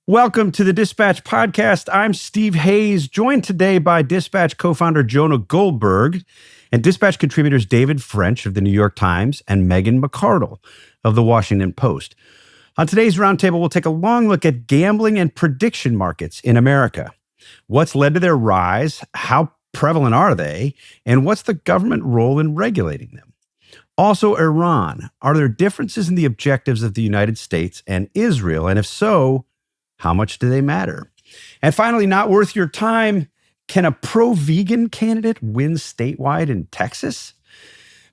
Welcome to the Dispatch Podcast. I'm Steve Hayes, joined today by Dispatch co-founder Jonah Goldberg and Dispatch contributors David French of the New York Times and McArdle of the Washington Post. On today's roundtable, we'll take a long look at gambling and prediction markets in America. What's led to their rise? How prevalent are they? And what's the government role in regulating them? Also, Iran. Are there differences in the objectives of the United States and Israel? And if so, how much do they matter? And finally, not worth your time, can a pro-vegan candidate win statewide in Texas?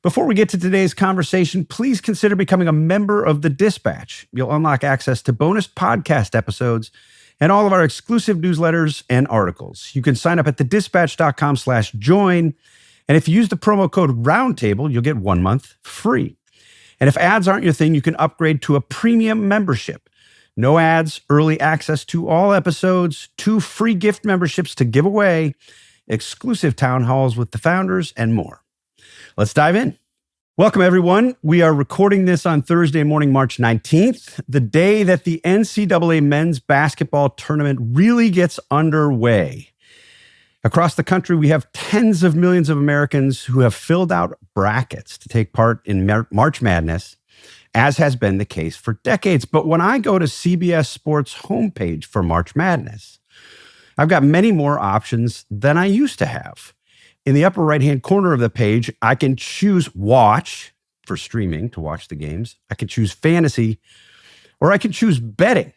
Before we get to today's conversation, please consider becoming a member of the Dispatch. You'll unlock access to bonus podcast episodes and all of our exclusive newsletters and articles. You can sign up at thedispatch.com/join. And if you use the promo code Roundtable, you'll get 1 month free. And if ads aren't your thing, you can upgrade to a premium membership. No ads, early access to all episodes, 2 free gift memberships to give away, exclusive town halls with the founders, and more. Let's dive in. Welcome, everyone. We are recording this on Thursday morning, March 19th, the day that the NCAA men's basketball tournament really gets underway. Across the country, we have tens of millions of Americans who have filled out brackets to take part in March Madness, as has been the case for decades. But when I go to CBS Sports homepage for March Madness, I've got many more options than I used to have. In the upper right-hand corner of the page, I can choose watch for streaming to watch the games. I can choose fantasy, or I can choose betting.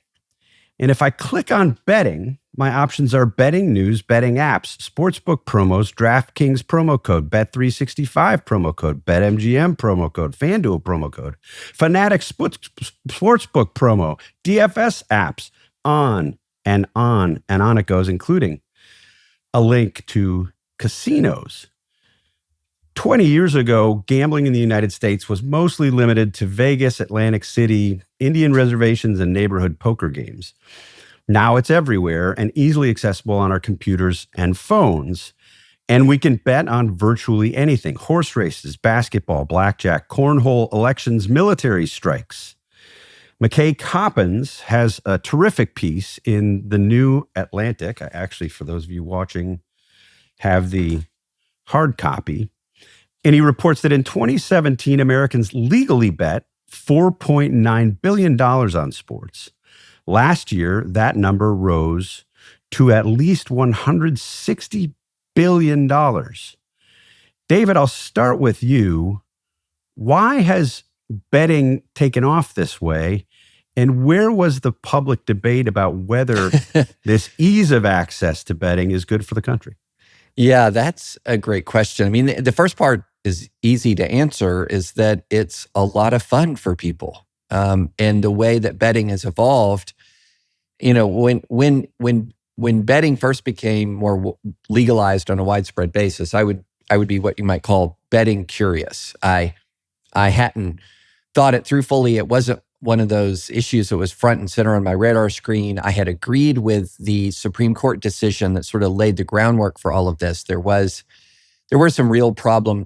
And if I click on betting, my options are betting news, betting apps, sportsbook promos, DraftKings promo code, Bet365 promo code, BetMGM promo code, FanDuel promo code, Fanatics sportsbook promo, DFS apps, on and on it goes, including a link to casinos. 20 years ago, gambling in the United States was mostly limited to Vegas, Atlantic City, Indian reservations, and neighborhood poker games. Now it's everywhere and easily accessible on our computers and phones. And we can bet on virtually anything: horse races, basketball, blackjack, cornhole, elections, military strikes. McKay Coppins has a terrific piece in the New Atlantic. I actually, for those of you watching, have the hard copy. And he reports that in 2017, Americans legally bet $4.9 billion on sports. Last year, that number rose to at least $160 billion. David, I'll start with you. Why has betting taken off this way? And where was the public debate about whether this ease of access to betting is good for the country? Yeah, that's a great question. I mean, the first part is easy to answer, is that it's a lot of fun for people. And the way that betting has evolved, you know, when betting first became more legalized on a widespread basis, I would be what you might call betting curious. I hadn't thought it through fully. It wasn't one of those issues that was front and center on my radar screen. I had agreed with the Supreme Court decision that sort of laid the groundwork for all of this. There were some real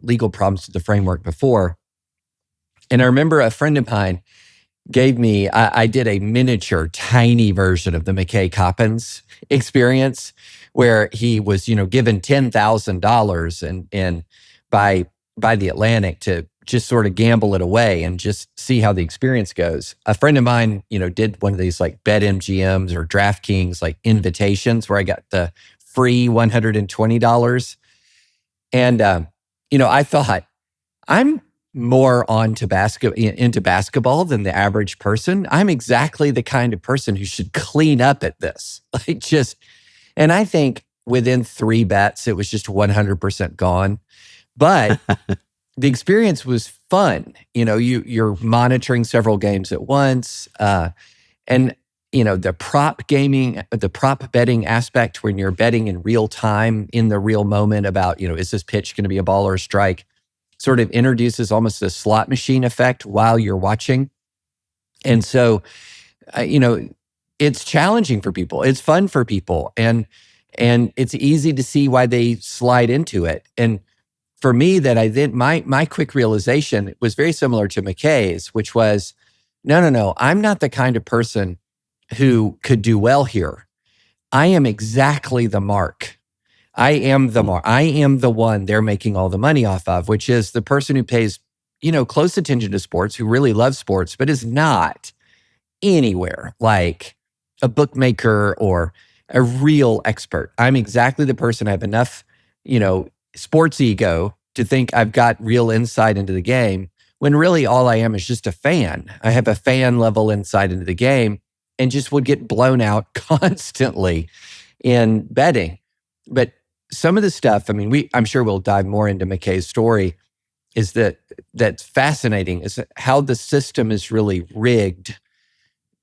legal problems with the framework before. And I remember a friend of mine gave me, I did a miniature, tiny version of the McKay Coppins experience, where he was, given $10,000 and by the Atlantic to just sort of gamble it away and just see how the experience goes. A friend of mine, did one of these like BetMGMs or DraftKings like invitations where I got the free $120. And, I thought, I'm more into basketball than the average person. I'm exactly the kind of person who should clean up at this. And I think within 3 bets, it was just 100% gone. But the experience was fun. You're monitoring several games at once. And the prop betting aspect, when you're betting in real time, in the real moment about, is this pitch going to be a ball or a strike, sort of introduces almost a slot machine effect while you're watching. And so, it's challenging for people. It's fun for people. And it's easy to see why they slide into it. And for me, my quick realization was very similar to McKay's, which was, no, I'm not the kind of person who could do well here. I am exactly the mark. I am the mark. I am the one they're making all the money off of, which is the person who pays, close attention to sports, who really loves sports, but is not anywhere like a bookmaker or a real expert. I'm exactly the person. I have enough, sports ego to think I've got real insight into the game, when really all I am is just a fan. I have a fan level insight into the game and just would get blown out constantly in betting. But some of the stuff, I'm sure we'll dive more into McKay's story, is that's fascinating, is how the system is really rigged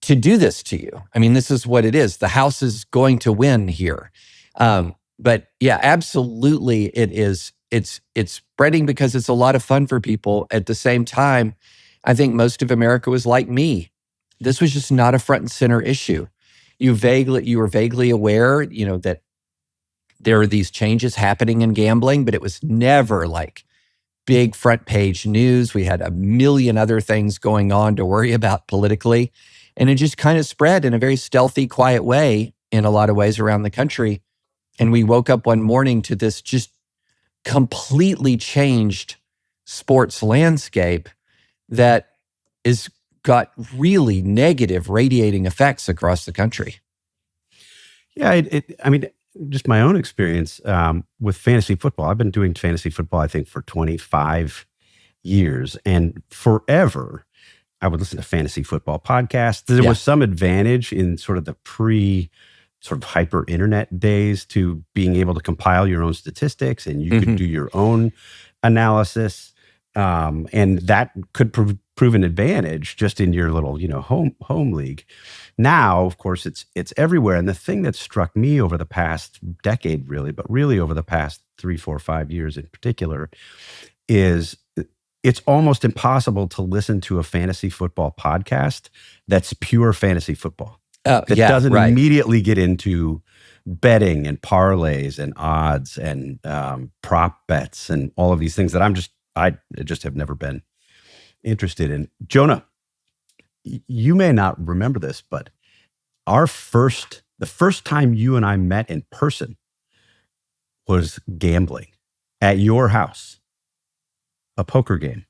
to do this to you. This is what it is. The house is going to win here. But yeah, absolutely it is. It's spreading because it's a lot of fun for people. At the same time, I think most of America was like me. This was just not a front and center issue. You were vaguely aware, that there are these changes happening in gambling, but it was never like big front page news. We had a million other things going on to worry about politically. And it just kind of spread in a very stealthy, quiet way in a lot of ways around the country. And we woke up one morning to this just completely changed sports landscape that is got really negative radiating effects across the country. Yeah, just my own experience with fantasy football. I've been doing fantasy football, I think, for 25 years. And forever, I would listen to fantasy football podcasts. There was some advantage in sort of the sort of hyper internet days to being able to compile your own statistics, and you could do your own analysis. And that could prove an advantage just in your little, home league. Now, of course, it's everywhere. And the thing that struck me over the past decade, really, but really over the past 3, 4, 5 years in particular, is it's almost impossible to listen to a fantasy football podcast that's pure fantasy football. That doesn't immediately get into betting and parlays and odds and prop bets and all of these things that I just have never been interested in. Jonah, you may not remember this, but the first time you and I met in person was gambling at your house, a poker game.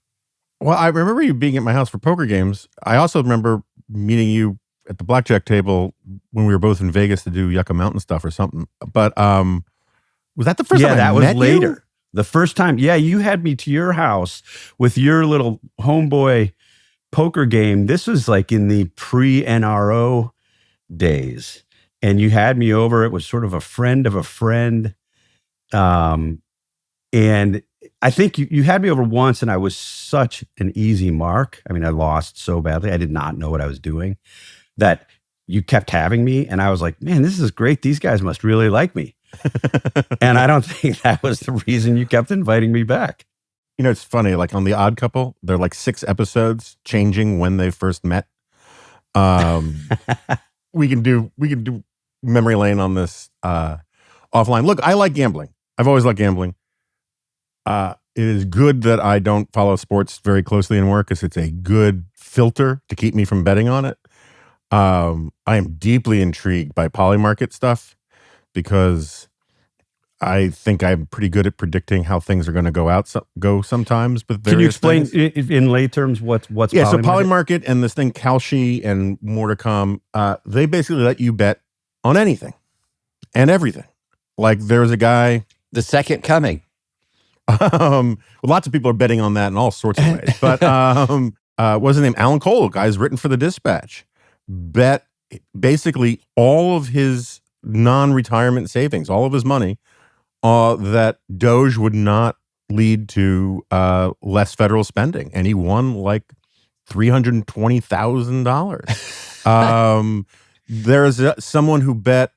Well, I remember you being at my house for poker games. I also remember meeting you at the blackjack table when we were both in Vegas to do Yucca Mountain stuff or something. But was that the first time I met you? Yeah, that was later. The first time, you had me to your house with your little homeboy poker game. This was like in the pre-NRO days. And you had me over. It was sort of a friend of a friend. And I think you had me over once, and I was such an easy mark. I lost so badly. I did not know what I was doing, that you kept having me. And I was like, man, this is great. These guys must really like me. And I don't think that was the reason you kept inviting me back. It's funny, like on The Odd Couple, there are like 6 episodes changing when they first met. We can do memory lane on this offline. Look, I like gambling. I've always liked gambling. It is good that I don't follow sports very closely in work, because it's a good filter to keep me from betting on it. I am deeply intrigued by polymarket stuff, because I think I'm pretty good at predicting how things are going to go sometimes. But can you explain in lay terms what's polymarket? So polymarket and this thing Kalshi and more to come, they basically let you bet on anything and everything. Like there's a guy, the second coming. Lots of people are betting on that in all sorts of ways. But what's his name? Alan Cole, guy's written for the Dispatch, bet basically all of his non-retirement savings, all of his money, that Doge would not lead to less federal spending, and he won like $320,000. There's someone who bet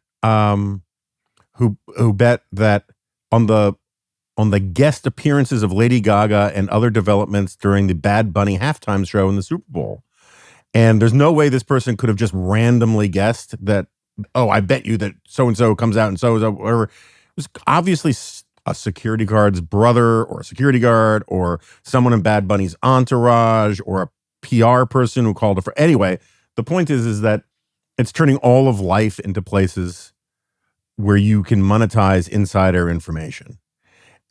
who bet that on the guest appearances of Lady Gaga and other developments during the Bad Bunny halftime show in the Super Bowl. And there's no way this person could have just randomly guessed that, oh, I bet you that so-and-so comes out and so-and-so, whatever. It was obviously a security guard's brother or a security guard or someone in Bad Bunny's entourage or a PR person who called it for. Anyway, the point is that it's turning all of life into places where you can monetize insider information.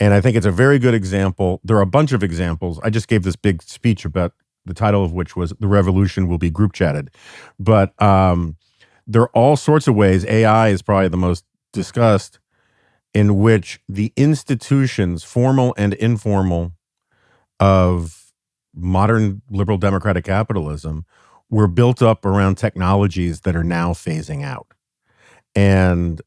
And I think it's a very good example. There are a bunch of examples. I just gave this big speech about the title of which was "The Revolution Will Be Group Chatted." But there are all sorts of ways. AI is probably the most discussed, in which the institutions, formal and informal, of modern liberal democratic capitalism were built up around technologies that are now phasing out. And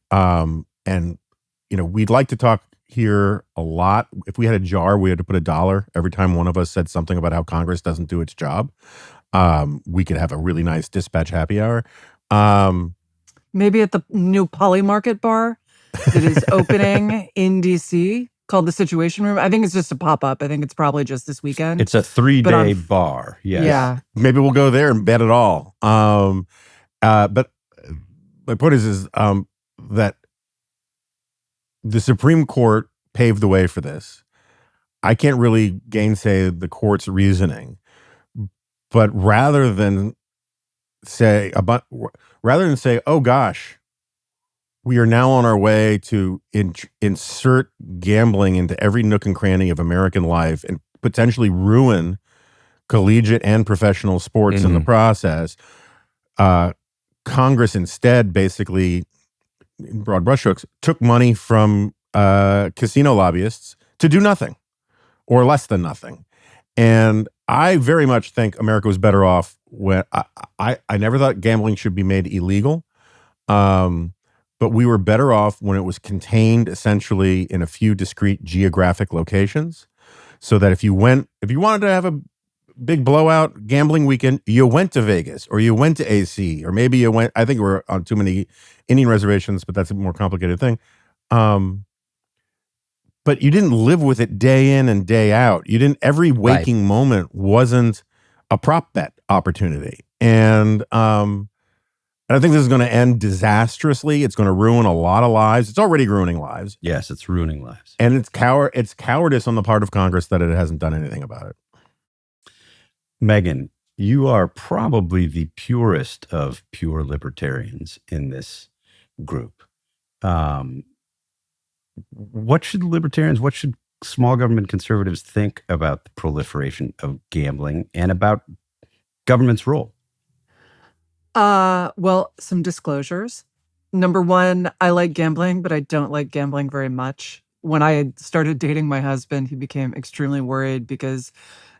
we'd like to talk here a lot. If we had a jar, we had to put $1 every time one of us said something about how Congress doesn't do its job. We could have a really nice dispatch happy hour. Maybe at the new Poly Market bar that is opening in DC called the Situation Room. I think it's just a pop-up. I think it's probably just this weekend. It's a 3-day bar. Yes. Yeah. Maybe we'll go there and bet it all. But my point is that the Supreme Court paved the way for this. I can't really gainsay the court's reasoning, but rather than say, oh gosh, we are now on our way to insert gambling into every nook and cranny of American life and potentially ruin collegiate and professional sports in the process. Congress instead, basically, in broad brushstrokes, took money from casino lobbyists to do nothing or less than nothing. And I very much think America was better off when I never thought gambling should be made illegal. But we were better off when it was contained essentially in a few discrete geographic locations, so that if you wanted to have a big blowout gambling weekend, you went to Vegas or you went to AC, or maybe you went, I think we're on too many Indian reservations, but that's a more complicated thing. But you didn't live with it day in and day out. Every waking moment wasn't a prop bet opportunity. And I think this is going to end disastrously. It's going to ruin a lot of lives. It's already ruining lives. Yes, it's ruining lives. And it's cowardice on the part of Congress that it hasn't done anything about it. Megan, you are probably the purest of pure libertarians in this group. What should small government conservatives think about the proliferation of gambling and about government's role? Well, some disclosures. Number one, I like gambling, but I don't like gambling very much. When I had started dating my husband, he became extremely worried because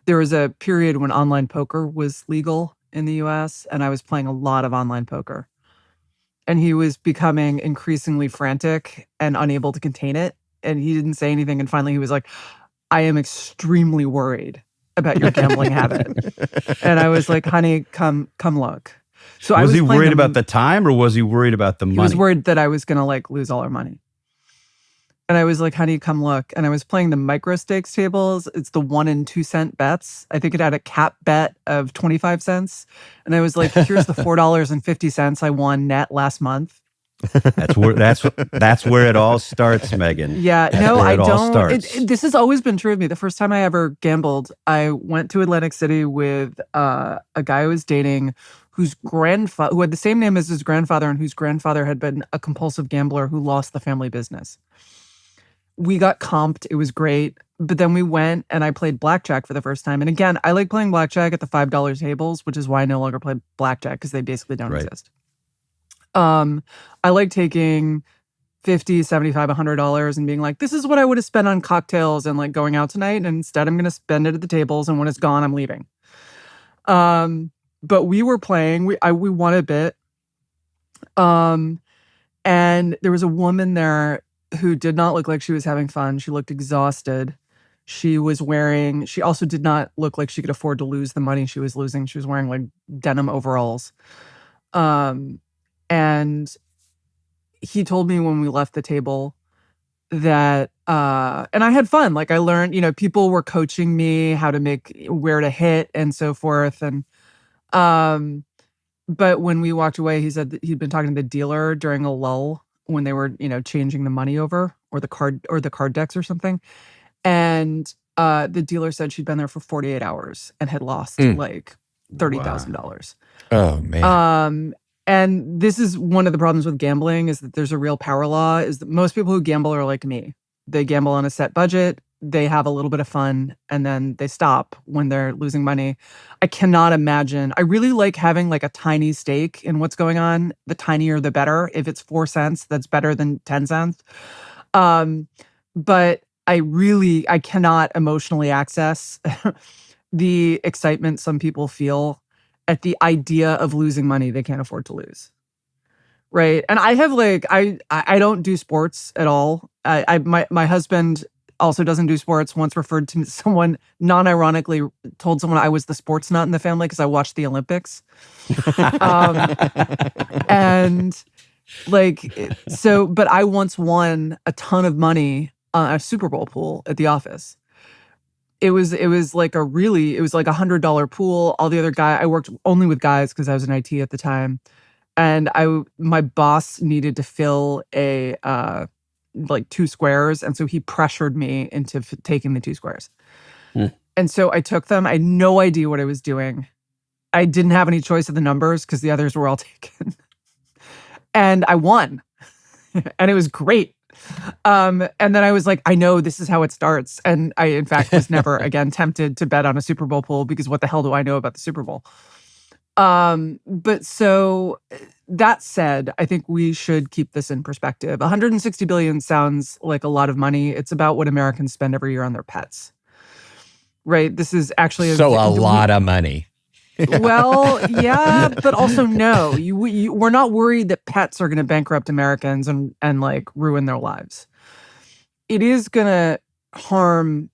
there was a period when online poker was legal in the US, and I was playing a lot of online poker. And he was becoming increasingly frantic and unable to contain it. And he didn't say anything. And finally he was like, I am extremely worried about your gambling habit. And I was like, honey, come look. So was he worried about the time, or was he worried about the money? He was worried that I was going to lose all our money. And I was like, honey, come look. And I was playing the micro stakes tables. It's the 1 and 2 cent bets. I think it had a cap bet of 25 cents. And I was like, here's the $4.50 I won net last month. That's where it all starts, Megan. Yeah, no, I don't. This has always been true of me. The first time I ever gambled, I went to Atlantic City with a guy I was dating who had the same name as his grandfather, and whose grandfather had been a compulsive gambler who lost the family business. We got comped. It was great. But then we went and I played blackjack for the first time. And again, I like playing blackjack at the $5 tables, which is why I no longer play blackjack, because they basically don't exist. I like taking $50, $75, $100 and being like, this is what I would have spent on cocktails and going out tonight. And instead I'm going to spend it at the tables. And when it's gone, I'm leaving. But we were playing, we won a bit. And there was a woman there who did not look like she was having fun. She looked exhausted. She also did not look like she could afford to lose the money she was losing. She was wearing denim overalls. And he told me when we left the table that, and I had fun. I learned, people were coaching me how to where to hit and so forth. And, but when we walked away, he said that he'd been talking to the dealer during a lull when they were, changing the money over, or the card decks or something. And, the dealer said she'd been there for 48 hours and had lost $30,000. Oh man. And this is one of the problems with gambling, is that there's a real power law, is that most people who gamble are like me. They gamble on a set budget, they have a little bit of fun, and then they stop when they're losing money. I cannot imagine. I really like having like a tiny stake in what's going on. The tinier, the better. If it's 4 cents, that's better than 10 cents. But I cannot emotionally access the excitement some people feel at the idea of losing money they can't afford to lose. Right. And I have I don't do sports at all. My husband also doesn't do sports. Once referred to someone, non-ironically told someone I was the sports nut in the family because I watched the Olympics. And but I once won a ton of money on a Super Bowl pool at the office. It was like $100 pool. All the other I worked only with guys because I was in IT at the time. And my boss needed to fill a 2 squares. And so he pressured me into taking the 2 squares. And so I took them. I had no idea what I was doing. I didn't have any choice of the numbers because the others were all taken. And I won. And it was great. And then I was like, I know this is how it starts. And I, in fact, was never again tempted to bet on a Super Bowl pool because what the hell do I know about the Super Bowl? But so that said, I think we should keep this in perspective. 160 billion sounds like a lot of money. It's about what Americans spend every year on their pets. Right? This is actually a lot of money. Well, yeah, but also no. We're not worried that pets are going to bankrupt Americans and like ruin their lives. It is going to harm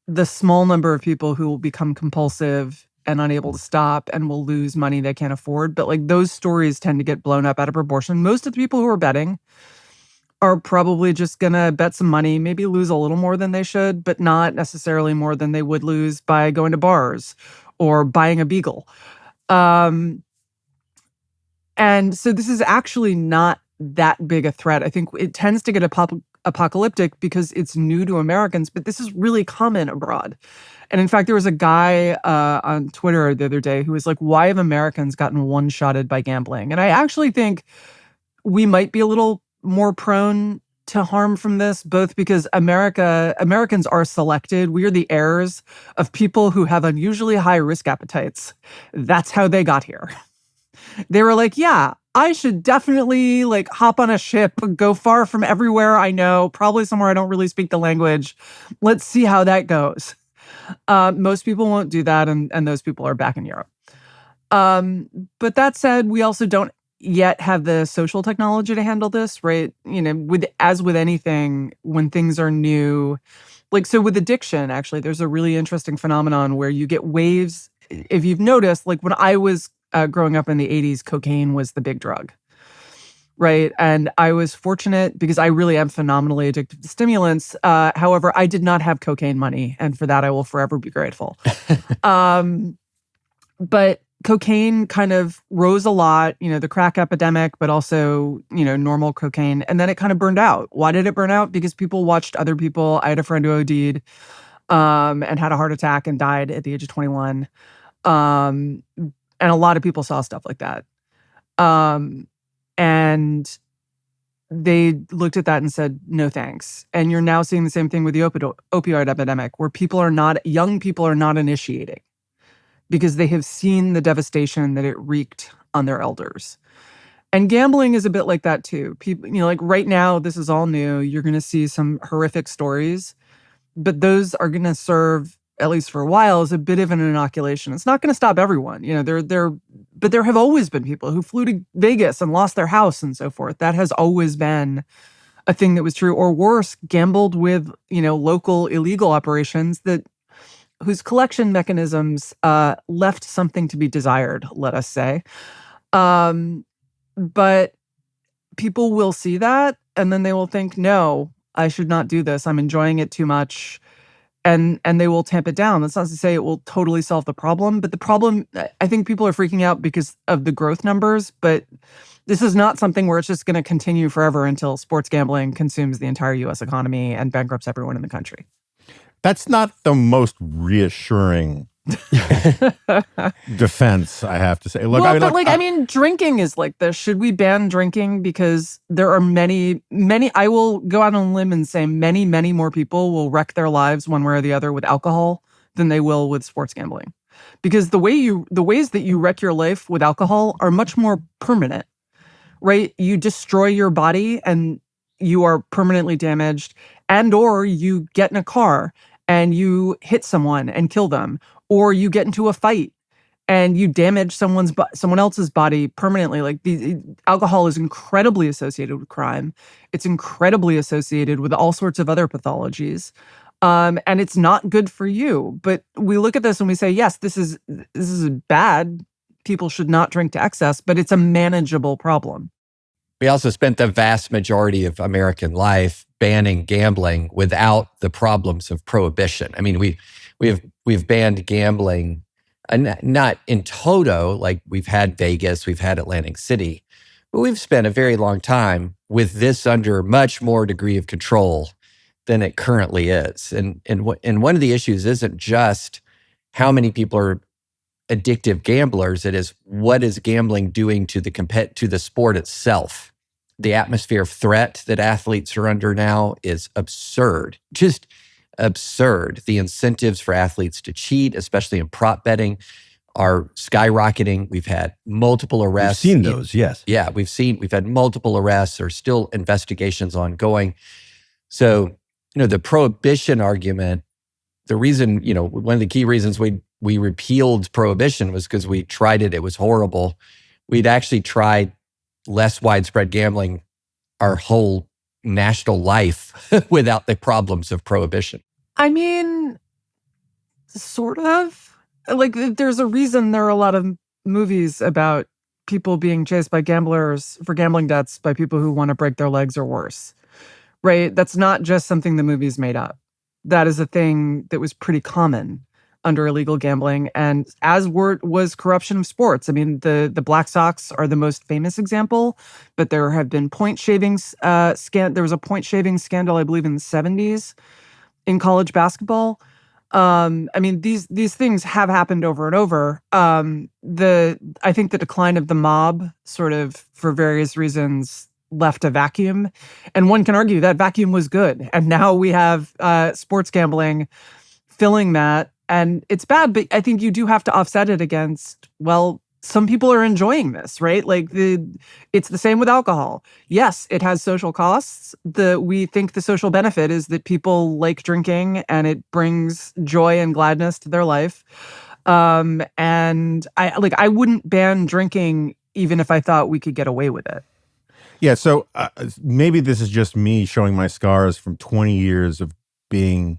the small number of people who will become compulsive and unable to stop and will lose money they can't afford. But like those stories tend to get blown up out of proportion. Most of the people who are betting are probably just going to bet some money, maybe lose a little more than they should, but not necessarily more than they would lose by going to bars or buying a beagle. And so this is actually not that big a threat. I think it tends to get apocalyptic because it's new to Americans, but this is really common abroad. And in fact, there was a guy on Twitter the other day who was like, why have Americans gotten one-shotted by gambling? And I actually think we might be a little more prone to harm from this, both because Americans are selected. We are the heirs of people who have unusually high risk appetites. That's how they got here. They were like, yeah, I should definitely like hop on a ship, go far from everywhere I know, probably somewhere I don't really speak the language. Let's see how that goes. Most people won't do that, and those people are back in Europe. But that said, we also don't yet have the social technology to handle this, right? You know, as with anything, when things are new, like so with addiction, actually, there's a really interesting phenomenon where you get waves. If you've noticed, like when I was growing up in the 80s, cocaine was the big drug, right? And I was fortunate because I really am phenomenally addicted to stimulants. However, I did not have cocaine money, and for that I will forever be grateful. But cocaine kind of rose a lot, you know, the crack epidemic, but also, you know, normal cocaine. And then it kind of burned out. Why did it burn out? Because people watched other people. I had a friend who OD'd and had a heart attack and died at the age of 21. And a lot of people saw stuff like that. And they looked at that and said, no thanks. And you're now seeing the same thing with the opioid epidemic, where young people are not initiating because they have seen the devastation that it wreaked on their elders. And gambling is a bit like that too. People, you know, like right now, this is all new. You're going to see some horrific stories, but those are going to serve, at least for a while, as a bit of an inoculation. It's not going to stop everyone. You know, but there have always been people who flew to Vegas and lost their house and so forth. That has always been a thing that was true, or worse, gambled with, you know, local illegal operations whose collection mechanisms left something to be desired, let us say. But people will see that, and then they will think, no, I should not do this. I'm enjoying it too much. And they will tamp it down. That's not to say it will totally solve the problem, but the problem, I think people are freaking out because of the growth numbers, but this is not something where it's just going to continue forever until sports gambling consumes the entire U.S. economy and bankrupts everyone in the country. That's not the most reassuring defense, I have to say. Look, I mean, drinking is like this. Should we ban drinking? Because there are many, I will go out on a limb and say many, many more people will wreck their lives one way or the other with alcohol than they will with sports gambling. Because the ways that you wreck your life with alcohol are much more permanent, right? You destroy your body and you are permanently damaged, and or you get in a car and you hit someone and kill them, or you get into a fight and you damage someone else's body permanently. Like, alcohol is incredibly associated with crime. It's incredibly associated with all sorts of other pathologies. And it's not good for you. But we look at this and we say, yes, this is bad. People should not drink to excess, but it's a manageable problem. We also spent the vast majority of American life banning gambling without the problems of prohibition. I mean, we've banned gambling, not in toto, like we've had Vegas, we've had Atlantic City, but we've spent a very long time with this under much more degree of control than it currently is. And one of the issues isn't just how many people are addictive gamblers. It is, what is gambling doing to the sport itself? The atmosphere of threat that athletes are under now is absurd, just absurd. The incentives for athletes to cheat, especially in prop betting, are skyrocketing. We've had multiple arrests. We've seen those, yes. Yeah, we've had multiple arrests. There's still investigations ongoing. So, the prohibition argument, the reason, one of the key reasons we repealed prohibition was because we tried it. It was horrible. We'd actually tried less widespread gambling our whole national life without the problems of prohibition. I mean, sort of. Like, there's a reason there are a lot of movies about people being chased by gamblers for gambling debts by people who want to break their legs or worse, right? That's not just something the movies made up. That is a thing that was pretty common under illegal gambling, and as was corruption of sports. I mean, the Black Sox are the most famous example, but there have been point shavings. There was a point shaving scandal, I believe, in the 70s in college basketball. I mean, these things have happened over and over. I think the decline of the mob, sort of for various reasons, left a vacuum, and one can argue that vacuum was good, and now we have sports gambling filling that. And it's bad, but I think you do have to offset it against, well, some people are enjoying this, right? Like, it's the same with alcohol. Yes, it has social costs. We think the social benefit is that people like drinking and it brings joy and gladness to their life. And I wouldn't ban drinking even if I thought we could get away with it. Yeah, so maybe this is just me showing my scars from 20 years of being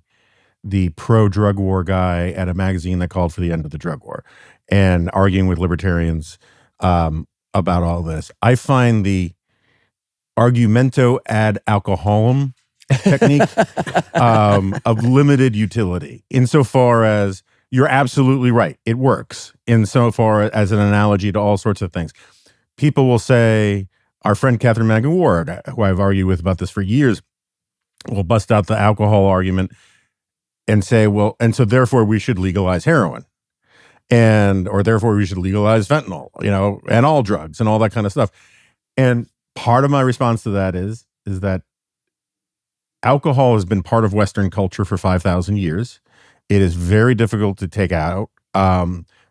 the pro-drug war guy at a magazine that called for the end of the drug war and arguing with libertarians about all this. I find the argumento ad alcoholum technique of limited utility, insofar as you're absolutely right. It works insofar as an analogy to all sorts of things. People will say, our friend Catherine Magan Ward, who I've argued with about this for years, will bust out the alcohol argument and say, well, and so therefore we should legalize heroin, or therefore we should legalize fentanyl, and all drugs and all that kind of stuff. And part of my response to that is that alcohol has been part of Western culture for 5,000 years. It is very difficult to take out.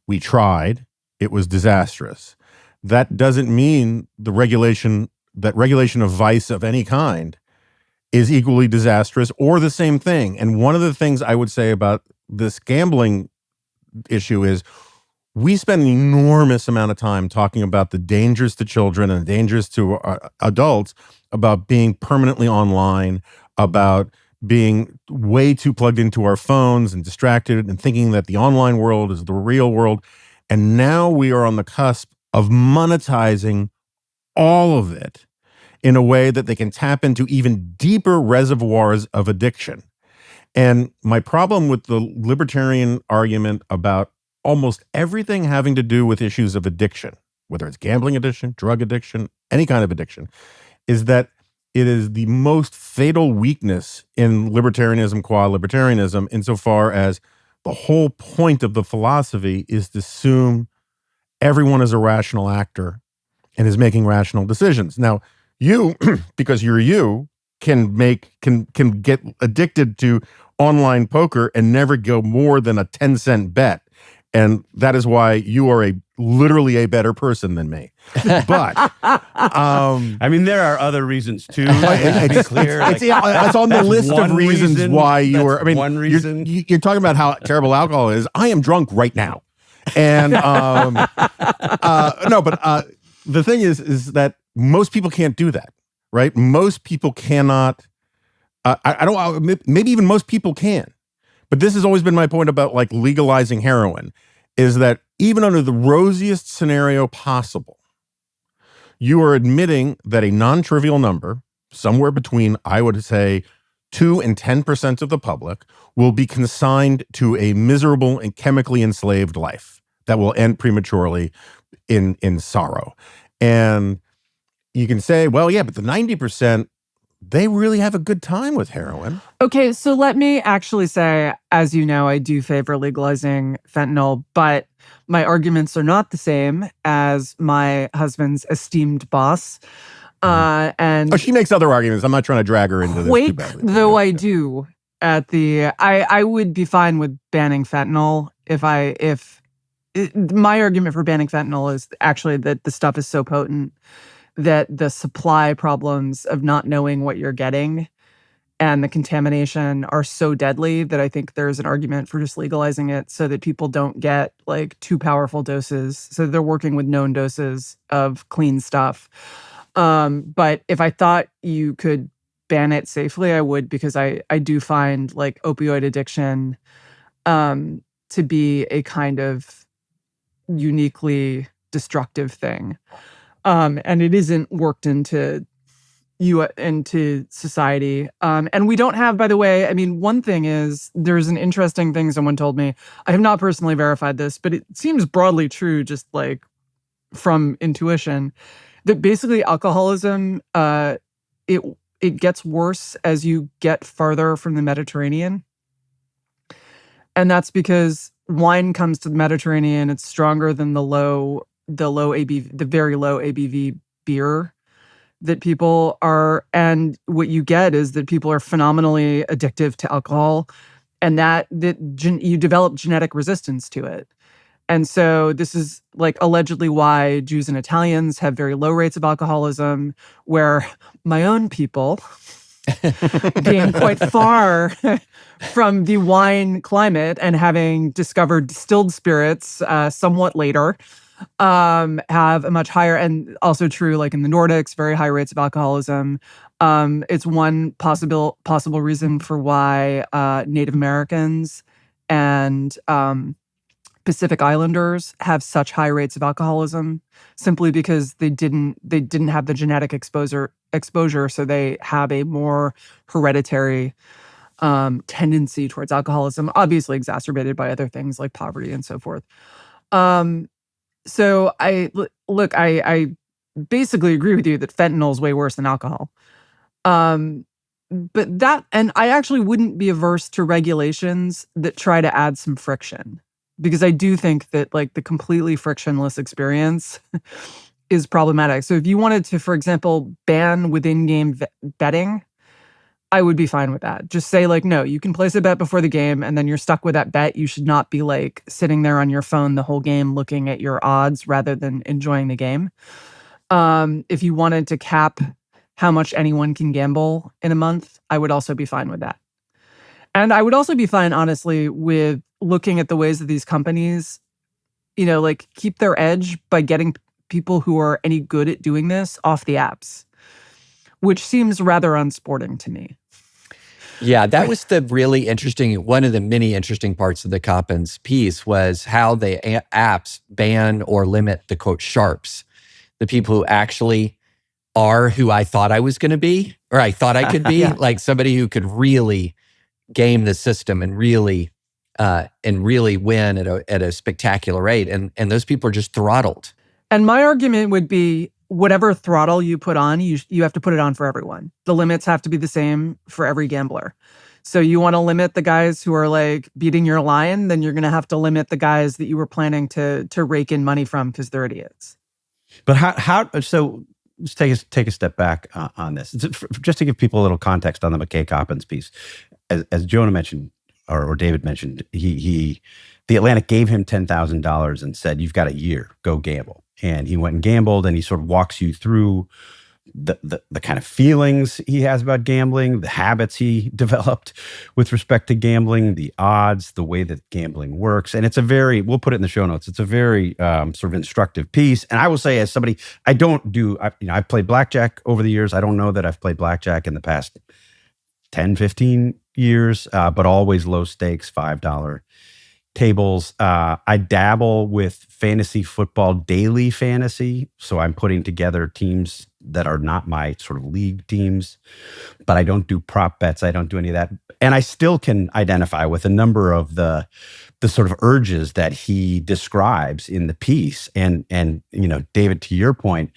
We tried. It was disastrous. That doesn't mean that regulation of vice of any kind is equally disastrous or the same thing. And one of the things I would say about this gambling issue is we spend an enormous amount of time talking about the dangers to children and the dangers to adults about being permanently online, about being way too plugged into our phones and distracted and thinking that the online world is the real world. And now we are on the cusp of monetizing all of it in a way that they can tap into even deeper reservoirs of addiction. And my problem with the libertarian argument about almost everything having to do with issues of addiction, whether it's gambling addiction, drug addiction, any kind of addiction, is that it is the most fatal weakness in libertarianism qua libertarianism, insofar as the whole point of the philosophy is to assume everyone is a rational actor and is making rational decisions. Now, you, because you're you, can get addicted to online poker and never go more than a 10-cent bet. And that is why you are literally a better person than me. But I mean, there are other reasons too. It's clear. It's on the list of reasons why you are. I mean, one reason. You're talking about how terrible alcohol is. I am drunk right now, and no, but the thing is that most people can't do that, right? Most people cannot. I don't. Maybe even most people can. But this has always been my point about like legalizing heroin, is that even under the rosiest scenario possible, you are admitting that a non-trivial number, somewhere between, I would say, 2 and 10% of the public, will be consigned to a miserable and chemically enslaved life that will end prematurely in sorrow. And you can say, well, yeah, but the 90%, they really have a good time with heroin. Okay, so let me actually say, as you know, I do favor legalizing fentanyl, but my arguments are not the same as my husband's esteemed boss. And she makes other arguments. I'm not trying to drag her into this too badly. Though I do I would be fine with banning fentanyl my argument for banning fentanyl is actually that the stuff is so potent that the supply problems of not knowing what you're getting and the contamination are so deadly that I think there's an argument for just legalizing it so that people don't get like too powerful doses. So they're working with known doses of clean stuff. But if I thought you could ban it safely, I would, because I do find like opioid addiction to be a kind of uniquely destructive thing. And it isn't worked into society. And we don't have, by the way, I mean, one thing is, there's an interesting thing someone told me. I have not personally verified this, but it seems broadly true, just like from intuition, that basically alcoholism, it gets worse as you get farther from the Mediterranean. And that's because wine comes to the Mediterranean, it's stronger than the very low ABV beer that people are, and what you get is that people are phenomenally addictive to alcohol, and that you develop genetic resistance to it. And so this is like allegedly why Jews and Italians have very low rates of alcoholism, where my own people, being quite far from the wine climate and having discovered distilled spirits somewhat later, have a much higher, and also true like in the Nordics, very high rates of alcoholism. It's one possible reason for why Native Americans and Pacific Islanders have such high rates of alcoholism, simply because they didn't have the genetic exposure, so they have a more hereditary tendency towards alcoholism, obviously exacerbated by other things like poverty and so forth. So I basically agree with you that fentanyl is way worse than alcohol. But that, and I actually wouldn't be averse to regulations that try to add some friction, because I do think that like the completely frictionless experience is problematic. So if you wanted to, for example, ban within-game betting, I would be fine with that. Just say like, no, you can place a bet before the game and then you're stuck with that bet. You should not be like sitting there on your phone the whole game looking at your odds rather than enjoying the game. If you wanted to cap how much anyone can gamble in a month, I would also be fine with that. And I would also be fine, honestly, with looking at the ways that these companies, like keep their edge by getting people who are any good at doing this off the apps, which seems rather unsporting to me. Yeah, that was the really interesting, one of the many interesting parts of the Coppens piece was how the apps ban or limit the quote sharps, the people who actually are who I thought I was going to be, or I thought I could be, yeah. Like somebody who could really game the system and really win at a spectacular rate. And those people are just throttled. And my argument would be, whatever throttle you put on, you have to put it on for everyone. The limits have to be the same for every gambler. So you want to limit the guys who are like beating your line, then you're going to have to limit the guys that you were planning to rake in money from because they're idiots. But how so let's take a step back on this. Just to give people a little context on the McKay Coppins piece. As Jonah mentioned, or David mentioned, the Atlantic gave him $10,000 and said, "You've got a year, go gamble." And he went and gambled, and he sort of walks you through the kind of feelings he has about gambling, the habits he developed with respect to gambling, the odds, the way that gambling works. And we'll put it in the show notes. It's a very sort of instructive piece. And I will say, as somebody, I've played blackjack over the years. I don't know that I've played blackjack in the past 10, 15 years, but always low stakes, $5 tables. I dabble with fantasy football, daily fantasy. So I'm putting together teams that are not my sort of league teams, but I don't do prop bets. I don't do any of that. And I still can identify with a number of the sort of urges that he describes in the piece. And David, to your point,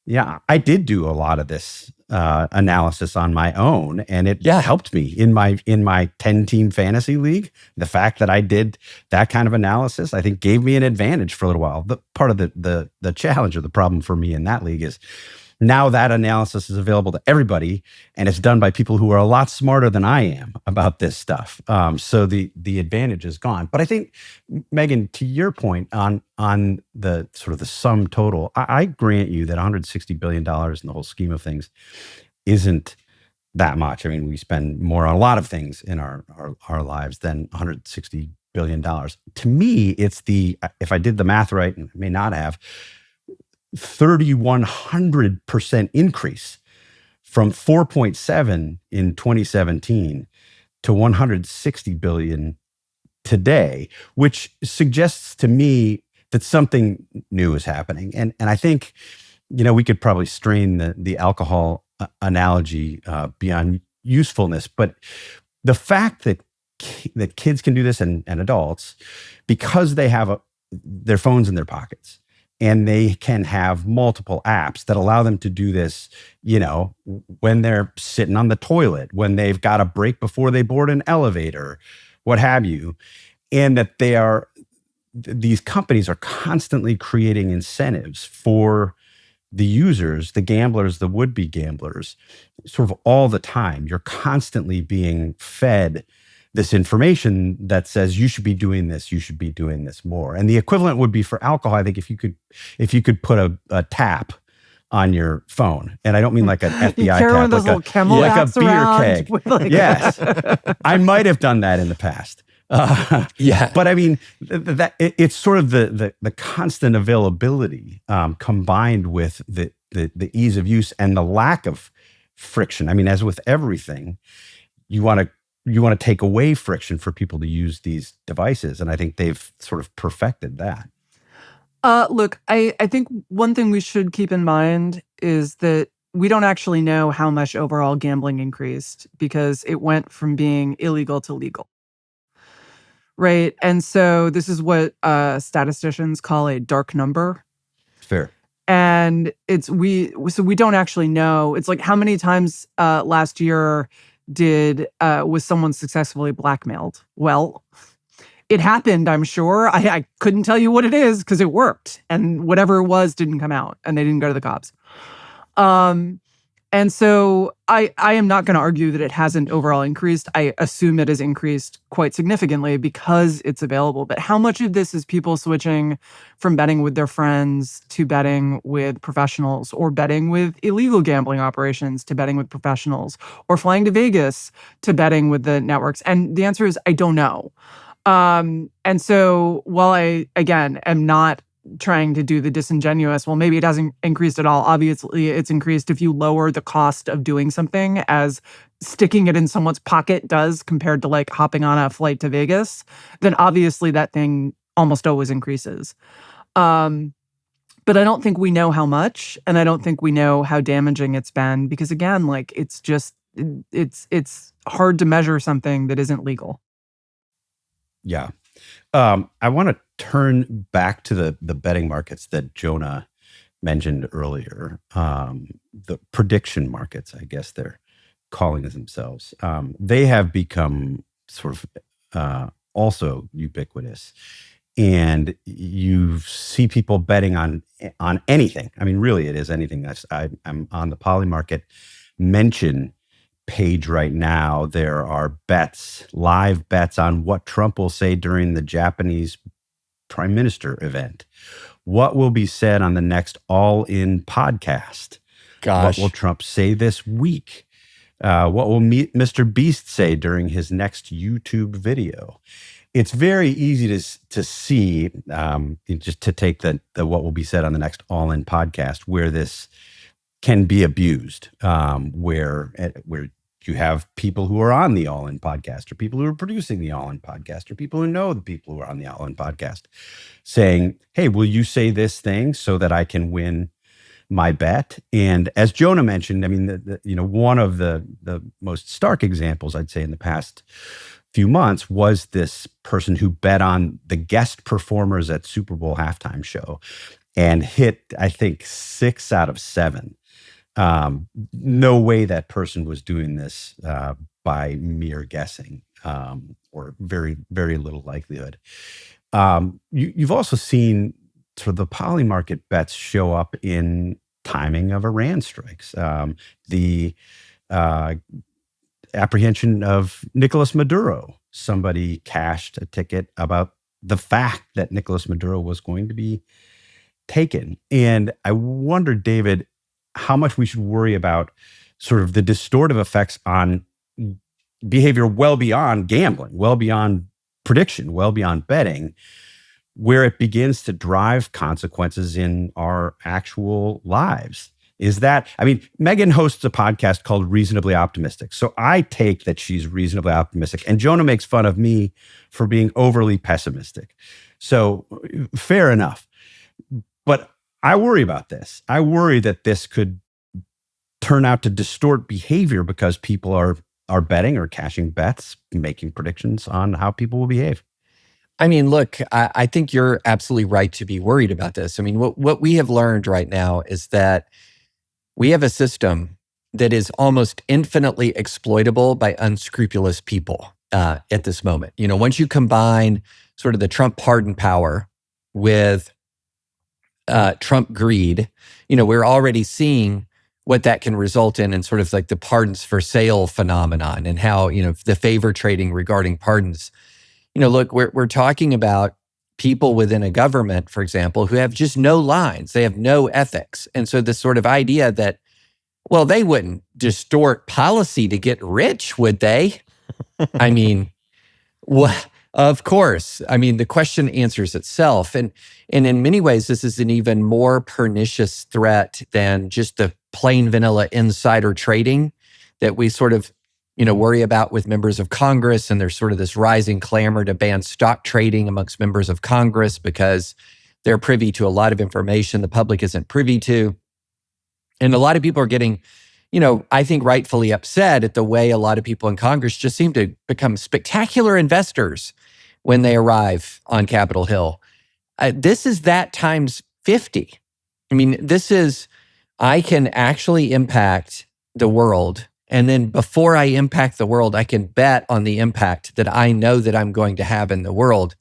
yeah, I did do a lot of this analysis on my own, and it helped me in my 10-team fantasy league. The fact that I did that kind of analysis, I think, gave me an advantage for a little while. The part of the challenge or the problem for me in that league is now that analysis is available to everybody, and it's done by people who are a lot smarter than I am about this stuff. So the advantage is gone. But I think, Megan, to your point on the sort of the sum total, I grant you that $160 billion in the whole scheme of things isn't that much. I mean, we spend more on a lot of things in our lives than $160 billion. To me, it's if I did the math right, and I may not have, 3,100% increase from 4.7 in 2017 to 160 billion today, which suggests to me that something new is happening. And I think, we could probably strain the alcohol analogy beyond usefulness, but the fact that kids can do this and adults, because they have their phones in their pockets, and they can have multiple apps that allow them to do this, when they're sitting on the toilet, when they've got a break before they board an elevator, what have you. And that these companies are constantly creating incentives for the users, the gamblers, the would-be gamblers, sort of all the time. You're constantly being fed this information that says you should be doing this, you should be doing this more. And the equivalent would be for alcohol. I think if you could put a tap on your phone, and I don't mean like an FBI tap, one of those little Camel like a beer keg. Yes, yes, I might have done that in the past. But I mean, it's sort of the constant availability combined with the ease of use and the lack of friction. I mean, as with everything, you want to take away friction for people to use these devices. And I think they've sort of perfected that. Look, I think one thing we should keep in mind is that we don't actually know how much overall gambling increased because it went from being illegal to legal. Right? And so this is what statisticians call a dark number. Fair. And we don't actually know. It's like, how many times last year was someone successfully blackmailed? Well, it happened, I'm sure. I couldn't tell you what it is because it worked, and whatever it was didn't come out, and they didn't go to the cops. And so I am not going to argue that it hasn't overall increased. I assume it has increased quite significantly because it's available. But how much of this is people switching from betting with their friends to betting with professionals, or betting with illegal gambling operations to betting with professionals, or flying to Vegas to betting with the networks? And the answer is, I don't know. And so while I, again, am not trying to do the disingenuous, well, maybe it hasn't increased at all. Obviously, it's increased if you lower the cost of doing something, as sticking it in someone's pocket does compared to like hopping on a flight to Vegas, then obviously that thing almost always increases. But I don't think we know how much, and I don't think we know how damaging it's been, because again, like it's hard to measure something that isn't legal. Yeah. I want to turn back to the betting markets that Jonah mentioned earlier. The prediction markets, I guess they're calling themselves. They have become sort of also ubiquitous. And you see people betting on anything. I mean, really, it is anything. I'm on the Polymarket mention page right now. There are live bets on what Trump will say during the Japanese prime minister event. What will be said on the next All In podcast? Gosh. What will Trump say this week? What will Mr. Beast say during his next YouTube video? It's very easy to see, just to take the what will be said on the next All In podcast, where this can be abused, where you have people who are on the All In podcast, or people who are producing the All In podcast, or people who know the people who are on the All In podcast, saying, "Hey, will you say this thing so that I can win my bet?" And as Jonah mentioned, I mean, one of the most stark examples I'd say in the past few months was this person who bet on the guest performers at Super Bowl halftime show and hit, I think, 6 out of 7. No way that person was doing this by mere guessing, or very, very little likelihood. You've also seen sort of the Polymarket bets show up in timing of Iran strikes. The apprehension of Nicolas Maduro. Somebody cashed a ticket about the fact that Nicolas Maduro was going to be taken. And I wonder, David, how much we should worry about sort of the distortive effects on behavior well beyond gambling, well beyond prediction, well beyond betting, where it begins to drive consequences in our actual lives. Is that, I mean, Megan hosts a podcast called Reasonably Optimistic. So I take that she's reasonably optimistic. And Jonah makes fun of me for being overly pessimistic. So fair enough. But I worry about this. I worry that this could turn out to distort behavior because people are betting or cashing bets, making predictions on how people will behave. I mean, look, I think you're absolutely right to be worried about this. I mean, what we have learned right now is that we have a system that is almost infinitely exploitable by unscrupulous people at this moment. Once you combine sort of the Trump pardon power with Trump greed, we're already seeing what that can result in sort of like the pardons for sale phenomenon, and how, the favor trading regarding pardons. Look, we're talking about people within a government, for example, who have just no lines. They have no ethics. And so this sort of idea that, well, they wouldn't distort policy to get rich, would they? I mean, of course. I mean, the question answers itself. And in many ways, this is an even more pernicious threat than just the plain vanilla insider trading that we sort of worry about with members of Congress. And there's sort of this rising clamor to ban stock trading amongst members of Congress because they're privy to a lot of information the public isn't privy to. And a lot of people are getting, I think rightfully upset at the way a lot of people in Congress just seem to become spectacular investors when they arrive on Capitol Hill. This is that times 50. I mean, I can actually impact the world. And then before I impact the world, I can bet on the impact that I know that I'm going to have in the world.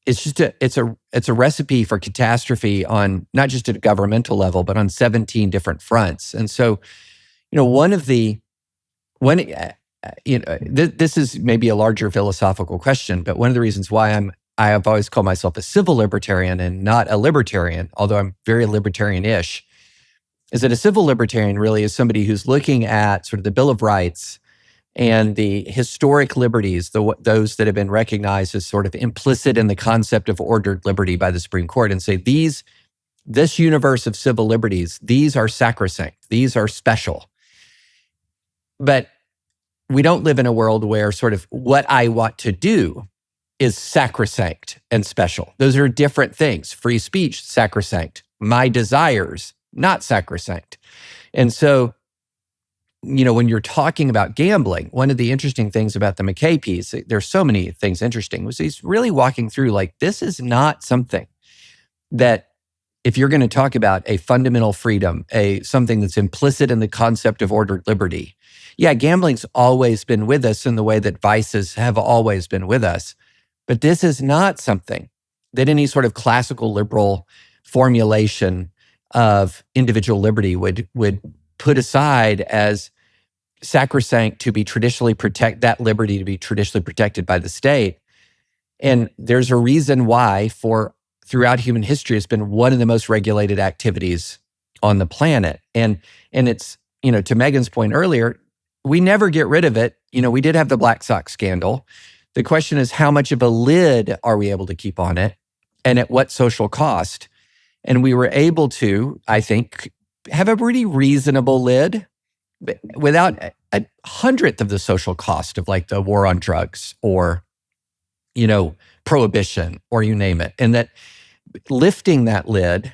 It's just it's a recipe for catastrophe on not just at a governmental level, but on 17 different fronts. And so, this is maybe a larger philosophical question, but one of the reasons why I have always called myself a civil libertarian and not a libertarian, although I'm very libertarian-ish, is that a civil libertarian really is somebody who's looking at sort of the Bill of Rights and the historic liberties, those that have been recognized as sort of implicit in the concept of ordered liberty by the Supreme Court, and say this universe of civil liberties, these are sacrosanct, these are special. But we don't live in a world where sort of what I want to do is sacrosanct and special. Those are different things. Free speech, sacrosanct. My desires, not sacrosanct. And so, when you're talking about gambling, one of the interesting things about the McKay piece, there's so many things interesting, was he's really walking through like, this is not something that if you're going to talk about a fundamental freedom, something that's implicit in the concept of ordered liberty, yeah, gambling's always been with us in the way that vices have always been with us. But this is not something that any sort of classical liberal formulation of individual liberty would put aside as sacrosanct to be that liberty to be traditionally protected by the state. And there's a reason why throughout human history, it's been one of the most regulated activities on the planet. And it's, to Megan's point earlier, we never get rid of it. We did have the Black Sox scandal. The question is, how much of a lid are we able to keep on it, and at what social cost? And we were able to, I think, have a pretty reasonable lid without a hundredth of the social cost of like the war on drugs or, prohibition, or you name it. And that lifting that lid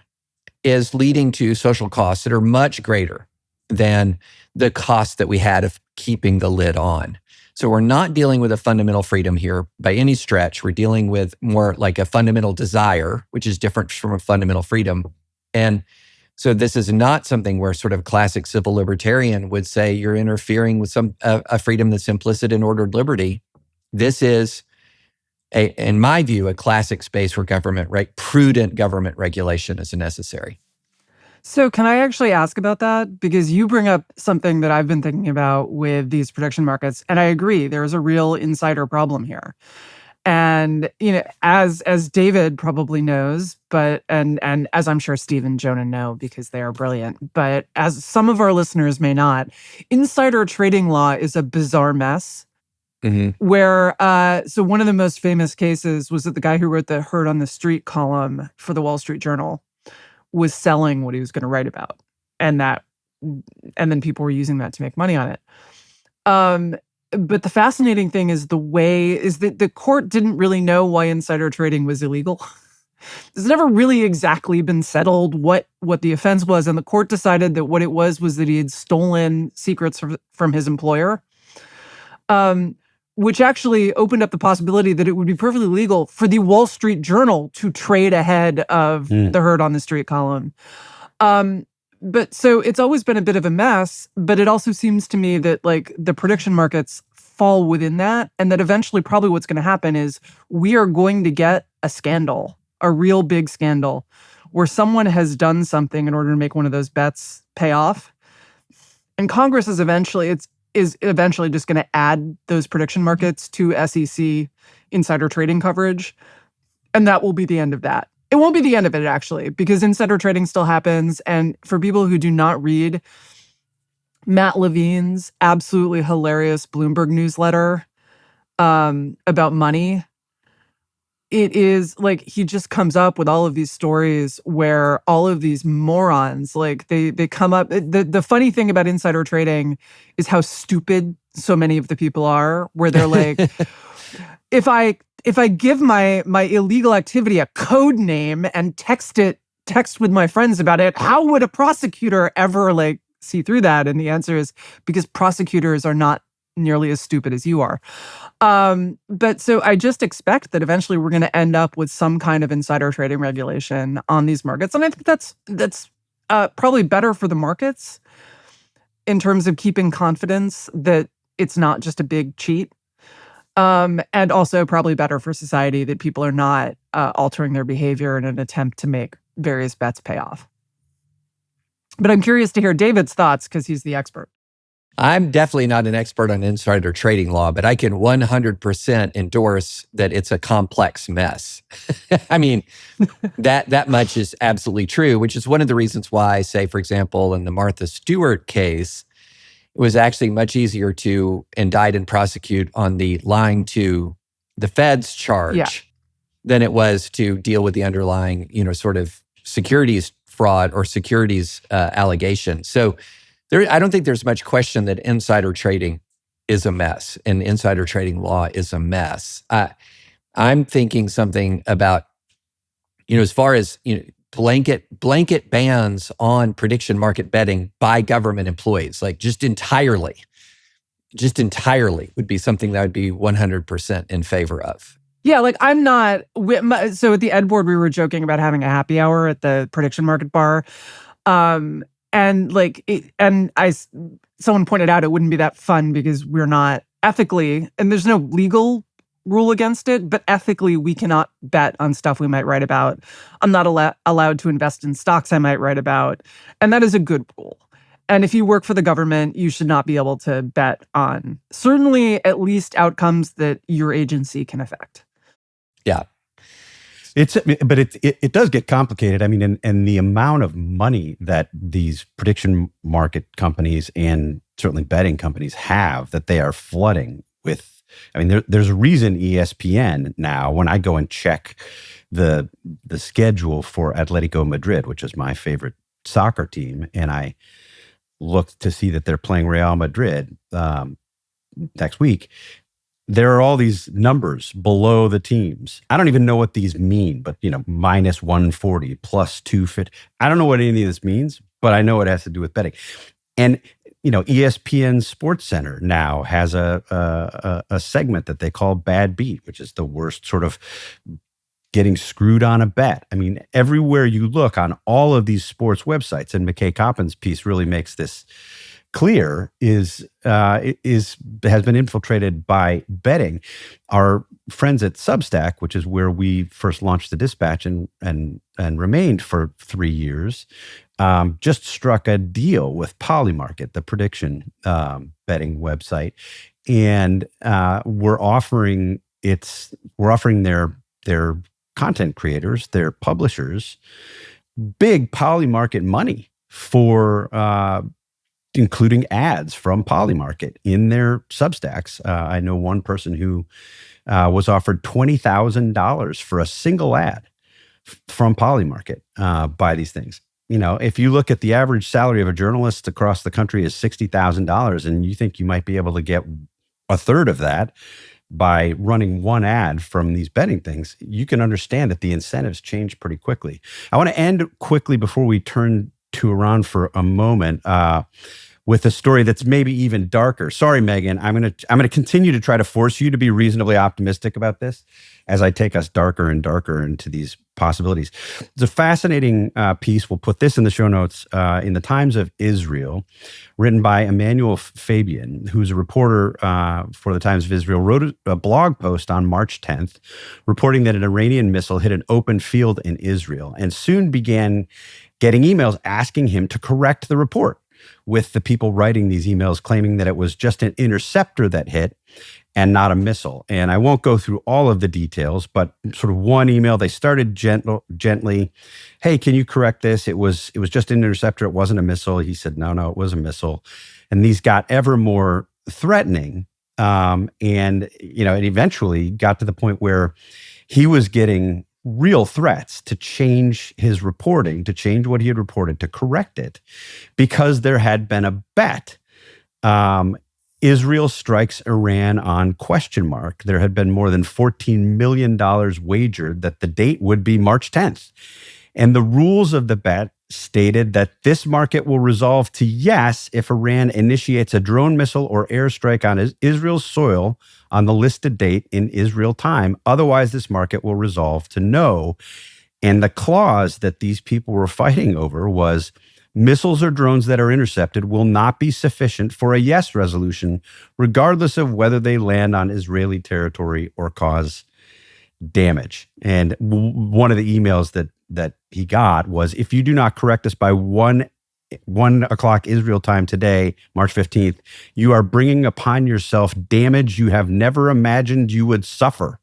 is leading to social costs that are much greater than the cost that we had of keeping the lid on. So we're not dealing with a fundamental freedom here by any stretch. We're dealing with more like a fundamental desire, which is different from a fundamental freedom. And so this is not something where sort of classic civil libertarian would say you're interfering with a freedom that's implicit in ordered liberty. This is, in my view, a classic space where prudent government regulation is necessary. So can I actually ask about that? Because you bring up something that I've been thinking about with these prediction markets, and I agree, there is a real insider problem here. And, as David probably knows, and as I'm sure Steve and Jonah know because they are brilliant, but as some of our listeners may not, insider trading law is a bizarre mess. Mm-hmm. Where, so one of the most famous cases was that the guy who wrote the Herd on the Street column for the Wall Street Journal was selling what he was going to write about. And then people were using that to make money on it. But the fascinating thing is that the court didn't really know why insider trading was illegal. It's never really exactly been settled what the offense was. And the court decided that what it was that he had stolen secrets from his employer. Which actually opened up the possibility that it would be perfectly legal for the Wall Street Journal to trade ahead of the Herd on the Street column. But so it's always been a bit of a mess, but it also seems to me that like the prediction markets fall within that, and that eventually probably what's going to happen is we are going to get a scandal, a real big scandal, where someone has done something in order to make one of those bets pay off. And Congress is eventually just going to add those prediction markets to SEC insider trading coverage. And that will be the end of that. It won't be the end of it, actually, because insider trading still happens. And for people who do not read Matt Levine's absolutely hilarious Bloomberg newsletter about money, it is like he just comes up with all of these stories where all of these morons, like they come up. The funny thing about insider trading is how stupid so many of the people are, where they're like, if I give my illegal activity a code name and text with my friends about it, how would a prosecutor ever like see through that? And the answer is because prosecutors are not nearly as stupid as you are. But so I just expect that eventually we're going to end up with some kind of insider trading regulation on these markets. And I think that's probably better for the markets in terms of keeping confidence that it's not just a big cheat. And also probably better for society that people are not altering their behavior in an attempt to make various bets pay off. But I'm curious to hear David's thoughts because he's the expert. I'm definitely not an expert on insider trading law, but I can 100% endorse that it's a complex mess. I mean, that much is absolutely true, which is one of the reasons why, say, for example, in the Martha Stewart case, it was actually much easier to indict and prosecute on the lying to the feds charge than it was to deal with the underlying, sort of securities fraud or securities allegation. So I don't think there's much question that insider trading is a mess and insider trading law is a mess. I'm thinking something about, as far as blanket bans on prediction market betting by government employees, like just entirely would be something that I would be 100% in favor of. Yeah, like I'm not. So at the Ed board, we were joking about having a happy hour at the prediction market bar, and someone pointed out it wouldn't be that fun because we're not ethically, and there's no legal rule against it, but ethically we cannot bet on stuff we might write about. I'm not allowed to invest in stocks I might write about, and that is a good rule. And if you work for the government, you should not be able to bet on certainly at least outcomes that your agency can affect. Yeah. But it does get complicated. I mean, and the amount of money that these prediction market companies and certainly betting companies have that they are flooding with. I mean, there's a reason ESPN now, when I go and check the schedule for Atletico Madrid, which is my favorite soccer team, and I look to see that they're playing Real Madrid next week. There are all these numbers below the teams. I don't even know what these mean, but minus 140, plus 250. I don't know what any of this means, but I know it has to do with betting. And ESPN Sports Center now has a segment that they call Bad Beat, which is the worst sort of getting screwed on a bet. I mean, everywhere you look on all of these sports websites, and McKay Coppin's piece really makes this clear, has been infiltrated by betting. Our friends at Substack, which is where we first launched the Dispatch and remained for 3 years, just struck a deal with Polymarket, the prediction betting website, and we're offering their content creators, their publishers, big Polymarket money for including ads from Polymarket in their Substacks. I know one person who was offered $20,000 for a single ad from Polymarket by these things. If you look at the average salary of a journalist across the country is $60,000, and you think you might be able to get a third of that by running one ad from these betting things, you can understand that the incentives change pretty quickly. I want to end quickly before we turn to Iran for a moment with a story that's maybe even darker. Sorry, Megan, I'm gonna continue to try to force you to be reasonably optimistic about this as I take us darker and darker into these possibilities. It's a fascinating piece. We'll put this in the show notes in the Times of Israel, written by Emmanuel Fabian, who's a reporter for the Times of Israel, wrote a blog post on March 10th, reporting that an Iranian missile hit an open field in Israel, and soon began getting emails asking him to correct the report, with the people writing these emails claiming that it was just an interceptor that hit and not a missile. And I won't go through all of the details, but sort of one email, they started gently, hey, can you correct this? It was just an interceptor. It wasn't a missile. He said, no, it was a missile. And these got ever more threatening. And it eventually got to the point where he was getting real threats to change his reporting, to change what he had reported, to correct it, because there had been a bet. Israel strikes Iran on ? There had been more than $14 million wagered that the date would be March 10th. And the rules of the bet stated that this market will resolve to yes if Iran initiates a drone missile or airstrike on Israel's soil on the listed date in Israel time. Otherwise, this market will resolve to no. And the clause that these people were fighting over was missiles or drones that are intercepted will not be sufficient for a yes resolution, regardless of whether they land on Israeli territory or cause damage. And one of the emails that he got was, if you do not correct us by 1 o'clock Israel time today, March 15th, you are bringing upon yourself damage you have never imagined you would suffer.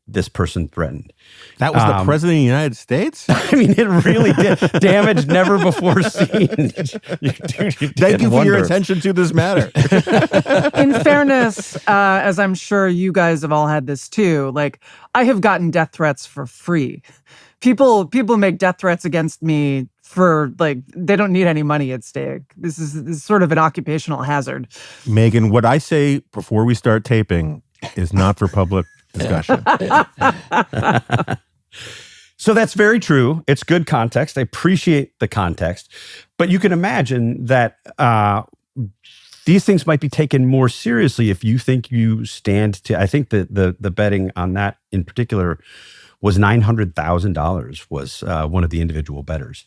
This person threatened. That was the president of the United States? I mean, it really did. Damage never before seen. Thank you for your attention to this matter. In fairness, as I'm sure you guys have all had this too, like I have gotten death threats for free. People make death threats against me for they don't need any money at stake. This is sort of an occupational hazard. Megan, what I say before we start taping is not for public discussion. So that's very true. It's good context. I appreciate the context. But you can imagine that these things might be taken more seriously if you think you stand to. I think that the betting on that in particular was $900,000 was one of the individual bettors.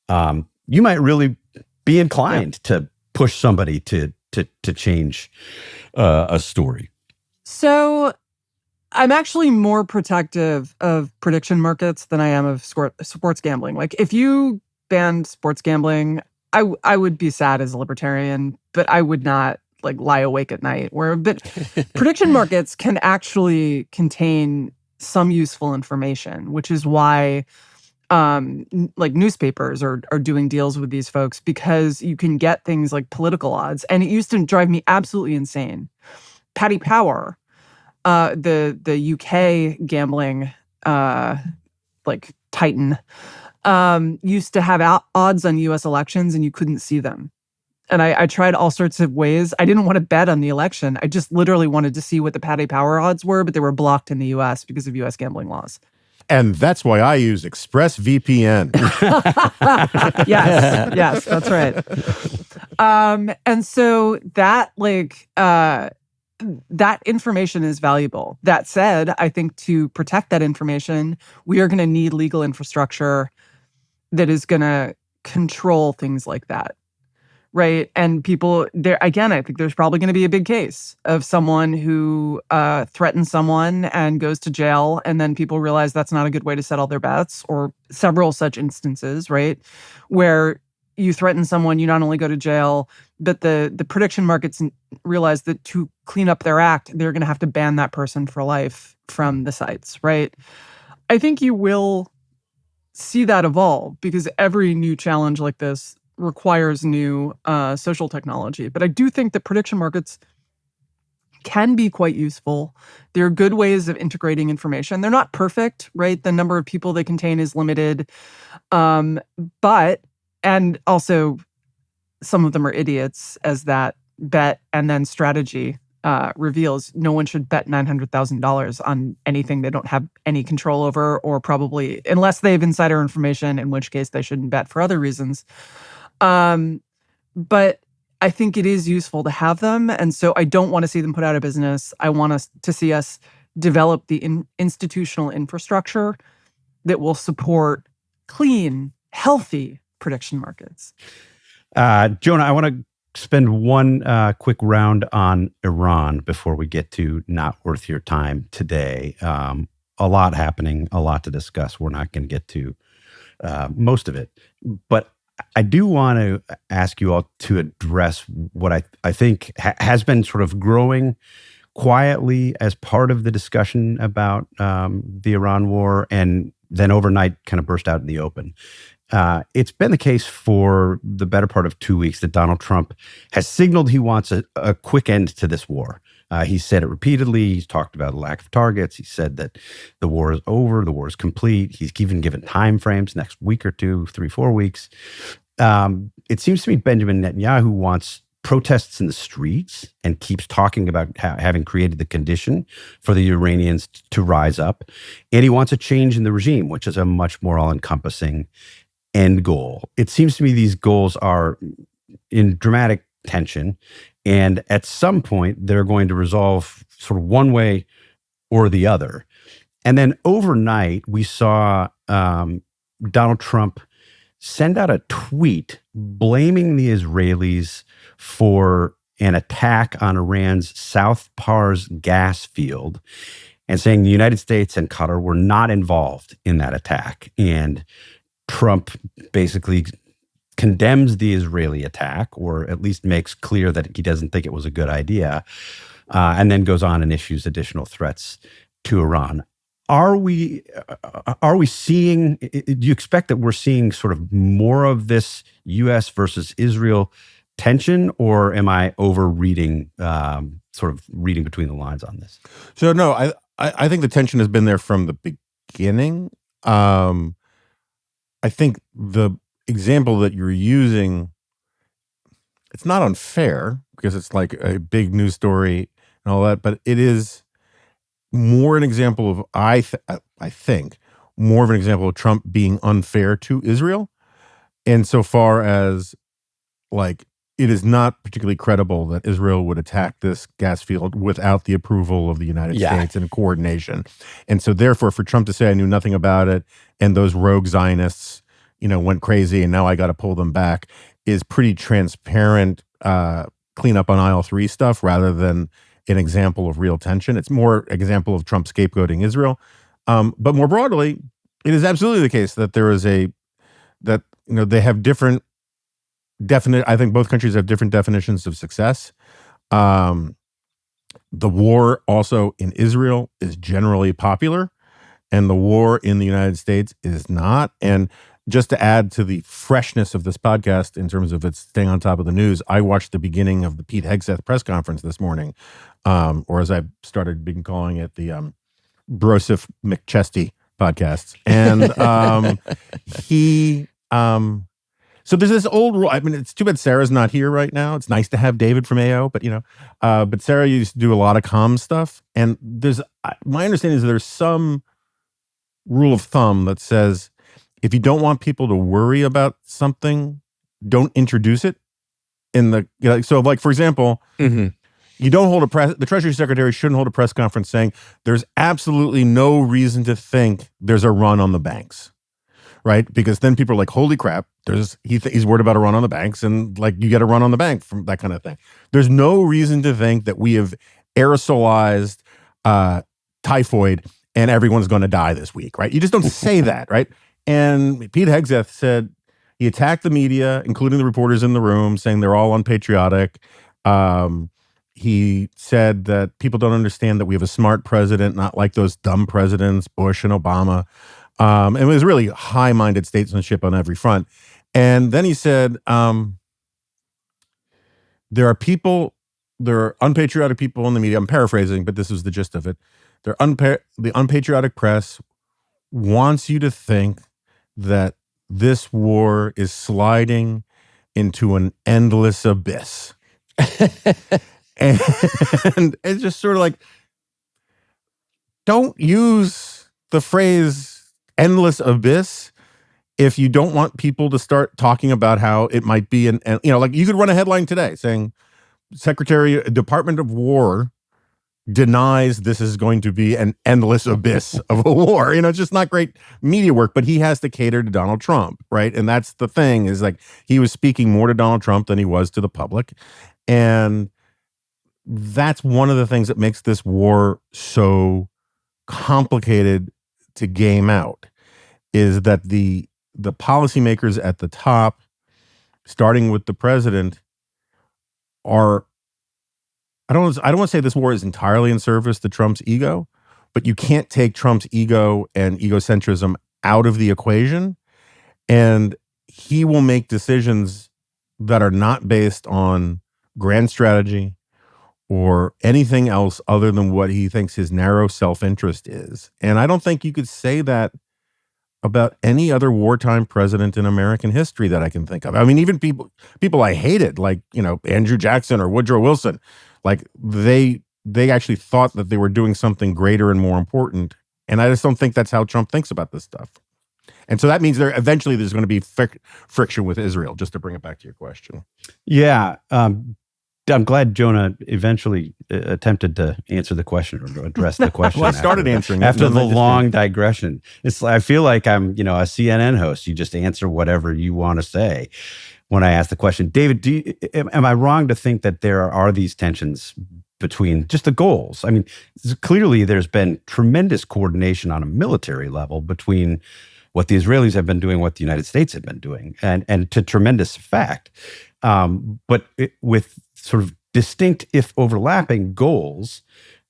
You might really be inclined to push somebody to change a story. So I'm actually more protective of prediction markets than I am of sports gambling. Like, if you banned sports gambling, I would be sad as a libertarian, but I would not like lie awake at night. But prediction markets can actually contain some useful information, which is why like newspapers are doing deals with these folks, because you can get things like political odds. And it used to drive me absolutely insane. Paddy Power, the UK gambling like titan, used to have odds on US elections and you couldn't see them. And I tried all sorts of ways. I didn't want to bet on the election. I just literally wanted to see what the Paddy Power odds were, but they were blocked in the US because of US gambling laws. And that's why I use ExpressVPN. Yes, that's right. And so that that information is valuable. That said, I think to protect that information, we are going to need legal infrastructure that is going to control things like that. Right. And people there, again, I think there's probably going to be a big case of someone who threatens someone and goes to jail. And then people realize that's not a good way to settle their bets, or several such instances, right? Where you threaten someone, you not only go to jail, but the prediction markets realize that to clean up their act, they're going to have to ban that person for life from the sites, right? I think you will see that evolve because every new challenge like this requires new social technology. But I do think that prediction markets can be quite useful. They're good ways of integrating information. They're not perfect, right? The number of people they contain is limited. But, and also some of them are idiots, as that bet and then strategy reveals. No one should bet $900,000 on anything they don't have any control over, or probably, unless they have insider information, in which case they shouldn't bet for other reasons. But I think it is useful to have them. And so I don't want to see them put out of business. I want us to see us develop the institutional infrastructure that will support clean, healthy prediction markets. Jonah, I want to spend one quick round on Iran before we get to Not Worth Your Time today. A lot happening, a lot to discuss. We're not going to get to most of it. But I do want to ask you all to address what I think has been sort of growing quietly as part of the discussion about the Iran war, and then overnight kind of burst out in the open. It's been the case for the better part of 2 weeks that Donald Trump has signaled he wants a quick end to this war. He said it repeatedly. He's talked about a lack of targets. He said that the war is over, the war is complete. He's even given time frames, next week or two, 3-4 weeks. It seems to me Benjamin Netanyahu wants protests in the streets and keeps talking about having created the condition for the Iranians to rise up. And he wants a change in the regime, which is a much more all-encompassing end goal. It seems to me these goals are in dramatic tension, and at some point they're going to resolve sort of one way or the other. And then overnight we saw Donald Trump send out a tweet blaming the Israelis for an attack on Iran's South Pars gas field, and saying the United States and Qatar were not involved in that attack. And Trump basically condemns the Israeli attack, or at least makes clear that he doesn't think it was a good idea, and then goes on and issues additional threats to Iran. Are we seeing, do you expect that we're seeing sort of more of this U.S. versus Israel tension, or am I overreading, sort of reading between the lines on this? So no, I think the tension has been there from the beginning. I think the example that you're using, it's not unfair because it's like a big news story and all that, but it is more an example of, I think, more of an example of Trump being unfair to Israel, insofar as, like, it is not particularly credible that Israel would attack this gas field without the approval of the United States and coordination. And so therefore, for Trump to say I knew nothing about it and those rogue Zionists, went crazy and now I got to pull them back is pretty transparent cleanup on aisle 3 stuff rather than an example of real tension. It's more example of Trump scapegoating Israel. But more broadly, it is absolutely the case that they have different I think both countries have different definitions of success. The war also in Israel is generally popular, and the war in the United States is not. And just to add to the freshness of this podcast in terms of its staying on top of the news, I watched the beginning of the Pete Hegseth press conference this morning, or as I've started been calling it, the Broseph McChesty podcasts. And he... So there's this old rule. I mean, it's too bad Sarah's not here right now. It's nice to have David from AO, but but Sarah used to do a lot of comm stuff. And my understanding is there's some rule of thumb that says if you don't want people to worry about something, don't introduce it so like, for example, you don't hold the Treasury Secretary shouldn't hold a press conference saying there's absolutely no reason to think there's a run on the banks. Right? Because then people are like, holy crap, he's worried about a run on the banks, and like you get a run on the bank from that kind of thing. There's no reason to think that we have aerosolized typhoid and everyone's going to die this week, right? You just don't say that, right? And Pete Hegseth said he attacked the media, including the reporters in the room, saying they're all unpatriotic. He said that people don't understand that we have a smart president, not like those dumb presidents, Bush and Obama. And it was really high-minded statesmanship on every front. And then he said, there are unpatriotic people in the media. I'm paraphrasing, but this is the gist of it. The unpatriotic press wants you to think that this war is sliding into an endless abyss. And it's just sort of like, don't use the phrase endless abyss if you don't want people to start talking about how it might be like you could run a headline today saying Department of War denies this is going to be an endless abyss of a war. It's just not great media work, but he has to cater to Donald Trump, right? And that's the thing, is like he was speaking more to Donald Trump than he was to the public. And that's one of the things that makes this war so complicated to game out, is that the policymakers at the top, starting with the president, are, I don't want to say this war is entirely in service to Trump's ego, but you can't take Trump's ego and egocentrism out of the equation, and he will make decisions that are not based on grand strategy or anything else other than what he thinks his narrow self-interest is. And I don't think you could say that about any other wartime president in American history that I can think of. I mean, even people I hated, like, Andrew Jackson or Woodrow Wilson, like they actually thought that they were doing something greater and more important. And I just don't think that's how Trump thinks about this stuff. And so that means there's going to be friction with Israel, just to bring it back to your question. Yeah. I'm glad Jonah eventually attempted to answer the question or address the question. Well, I started answering after the long digression. I feel like I'm, a CNN host. You just answer whatever you want to say when I ask the question. David, am I wrong to think that there are these tensions between just the goals? I mean, clearly there's been tremendous coordination on a military level between what the Israelis have been doing, what the United States have been doing, and to tremendous effect. But with sort of distinct, if overlapping, goals,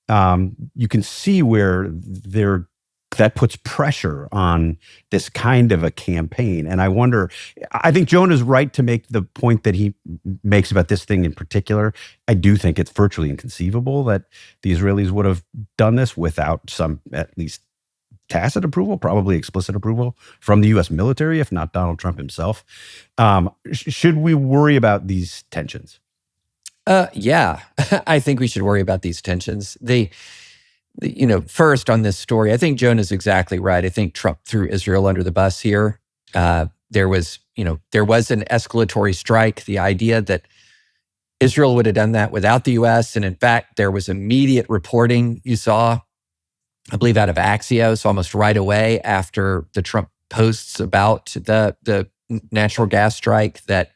you can see where that puts pressure on this kind of a campaign. And I think Jonah's right to make the point that he makes about this thing in particular. I do think it's virtually inconceivable that the Israelis would have done this without some, at least, tacit approval, probably explicit approval from the U.S. military, if not Donald Trump himself. Should we worry about these tensions? Yeah, I think we should worry about these tensions. First on this story, I think Jonah's exactly right. I think Trump threw Israel under the bus here. There was an escalatory strike. The idea that Israel would have done that without the U.S. And in fact, there was immediate reporting you saw, I believe, out of Axios almost right away after the Trump posts about the natural gas strike that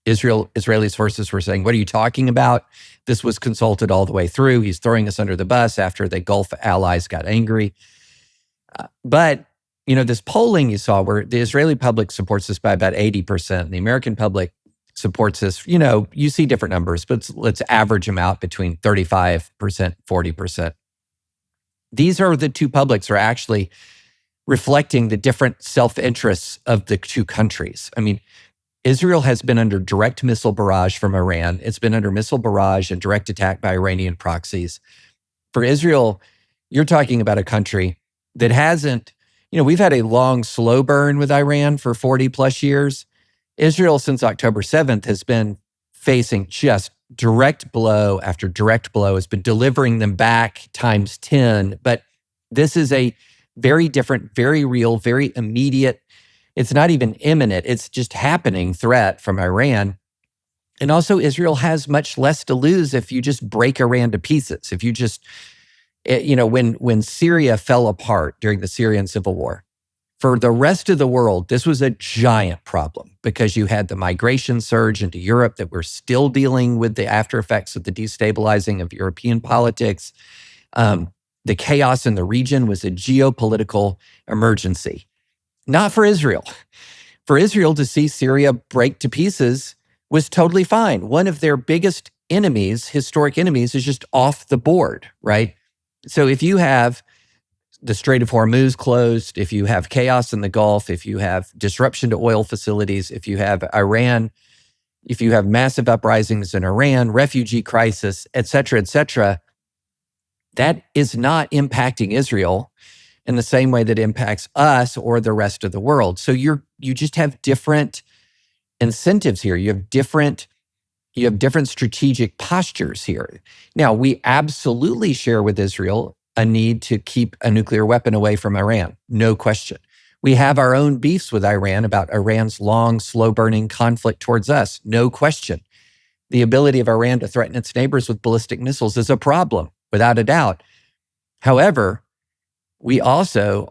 Israeli sources were saying, what are you talking about? This was consulted all the way through. He's throwing us under the bus after the Gulf allies got angry. But, this polling you saw where the Israeli public supports this by about 80%, and the American public supports this, you see different numbers, but let's average them out between 35%, 40%. These are the two publics are actually reflecting the different self-interests of the two countries. I mean, Israel has been under direct missile barrage from Iran. It's been under missile barrage and direct attack by Iranian proxies. For Israel, you're talking about a country that hasn't, we've had a long, slow burn with Iran for 40 plus years. Israel, since October 7th, has been facing just direct blow after direct blow, has been delivering them back times 10. But this is a very different, very real, very immediate, it's not even imminent, it's just happening threat from Iran. And also Israel has much less to lose if you just break Iran to pieces. If you just, when Syria fell apart during the Syrian civil war, for the rest of the world, this was a giant problem because you had the migration surge into Europe that we're still dealing with the after effects of the destabilizing of European politics. The chaos in the region was a geopolitical emergency. Not for Israel. For Israel to see Syria break to pieces was totally fine. One of their biggest enemies, historic enemies, is just off the board, right? So if you have the Strait of Hormuz closed, if you have chaos in the Gulf, if you have disruption to oil facilities, if you have Iran, if you have massive uprisings in Iran, refugee crisis, et cetera, that is not impacting Israel in the same way that impacts us or the rest of the world. So you just have different incentives here. You have different strategic postures here. Now, we absolutely share with Israel a need to keep a nuclear weapon away from Iran, no question. We have our own beefs with Iran about Iran's long, slow-burning conflict towards us, no question. The ability of Iran to threaten its neighbors with ballistic missiles is a problem, without a doubt. However, we're also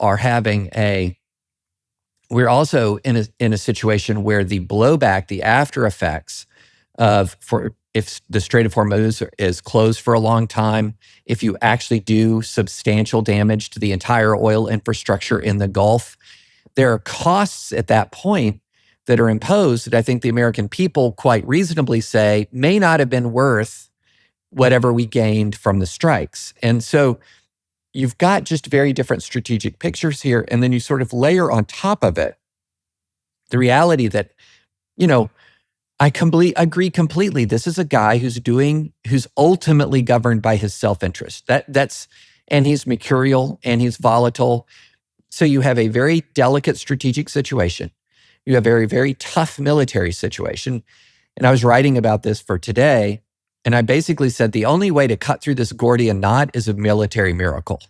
in a situation where the blowback, the after effects if the Strait of Hormuz is closed for a long time, if you actually do substantial damage to the entire oil infrastructure in the Gulf, there are costs at that point that are imposed that I think the American people quite reasonably say may not have been worth whatever we gained from the strikes. And so you've got just very different strategic pictures here. And then you sort of layer on top of it the reality that, I agree completely. This is a guy who's ultimately governed by his self-interest. And he's mercurial and he's volatile. So you have a very delicate strategic situation. You have a very, very tough military situation. And I was writing about this for today. And I basically said the only way to cut through this Gordian knot is a military miracle.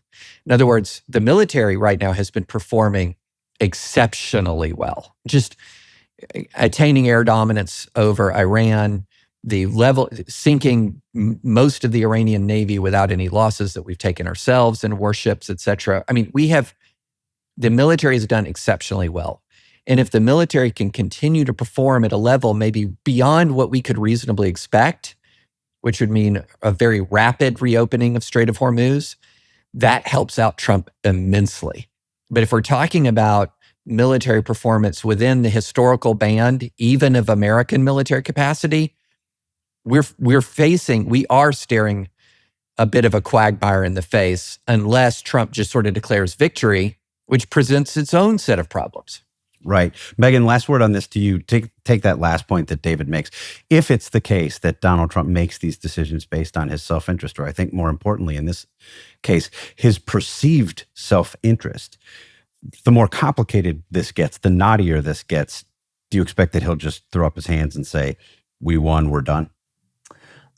In other words, the military right now has been performing exceptionally well. Just attaining air dominance over Iran, sinking most of the Iranian Navy without any losses that we've taken ourselves and warships, et cetera. I mean, the military has done exceptionally well. And if the military can continue to perform at a level maybe beyond what we could reasonably expect, which would mean a very rapid reopening of Strait of Hormuz, that helps out Trump immensely. But if we're talking about military performance within the historical band, even of American military capacity, we are staring a bit of a quagmire in the face unless Trump just sort of declares victory, which presents its own set of problems. Right. Megan, last word on this to you. Take that last point that David makes. If it's the case that Donald Trump makes these decisions based on his self-interest, or I think more importantly in this case, his perceived self-interest, the more complicated this gets, the knottier this gets, do you expect that he'll just throw up his hands and say, we won, we're done?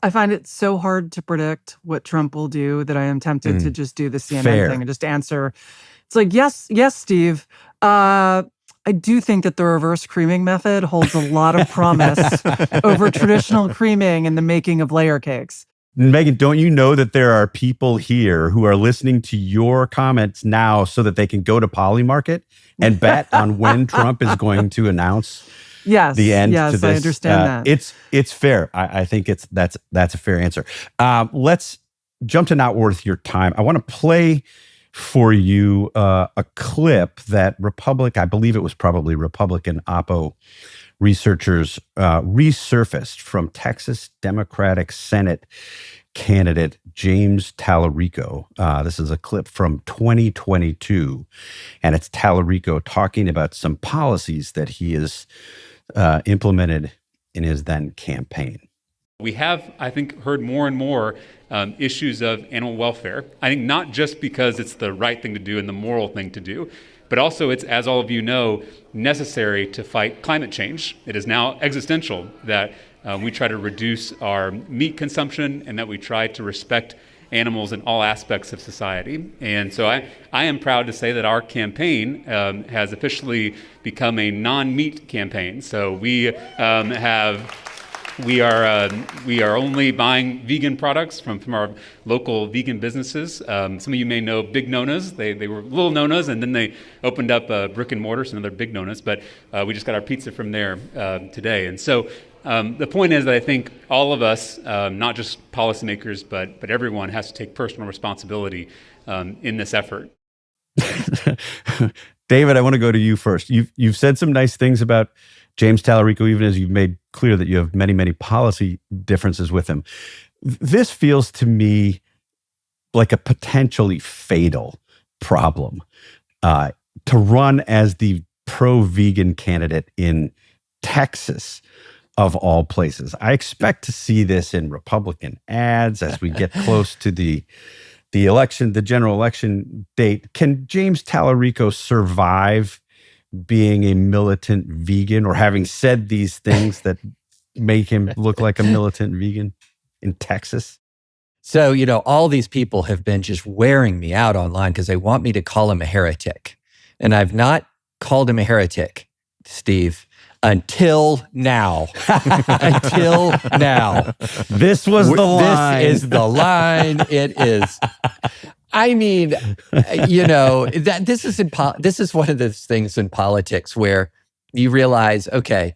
I find it so hard to predict what Trump will do that I am tempted to just do the CNN Fair. thing and just answer. It's like, yes, Steve. I I do think that the reverse creaming method holds a lot of promise over traditional creaming and the making of layer cakes. Megan, don't you know that there are people here who are listening to your comments now so that they can go to Polymarket and bet on when Trump is going to announce the end to this? I understand that. It's fair. I think that's a fair answer. Let's jump to not worth your time. I want to play for you a clip that I believe it was probably Republican Oppo researchers resurfaced from Texas Democratic Senate candidate James Tallarico. This is a clip from 2022, and it's Tallarico talking about some policies that he has implemented in his then campaign. We have, I think, heard more and more issues of animal welfare. I think not just because it's the right thing to do and the moral thing to do, but also it's, as all of you know, necessary to fight climate change. It is now existential that we try to reduce our meat consumption and that we try to respect animals in all aspects of society. And so I am proud to say that our campaign has officially become a non-meat campaign. So we are only buying vegan products from our local vegan businesses. Some of you may know Big Nona's. They were little Nona's, and then they opened up brick and mortar, so now they're Big Nona's. But we just got our pizza from there today. And so the point is that I think all of us, not just policymakers, but everyone has to take personal responsibility in this effort. David, I want to go to you first. You've said some nice things about James Tallarico, even as you've made clear that you have many, many policy differences with him. This feels to me like a potentially fatal problem to run as the pro-vegan candidate in Texas, of all places. I expect to see this in Republican ads as we get close to the election, the general election date. Can James Tallarico survive being a militant vegan, or having said these things that make him look like a militant vegan in Texas? So, all these people have been just wearing me out online because they want me to call him a heretic. And I've not called him a heretic, Steve, until now. Until now. This was the line. This is the line. It is. I mean, that this is one of those things in politics where you realize, okay,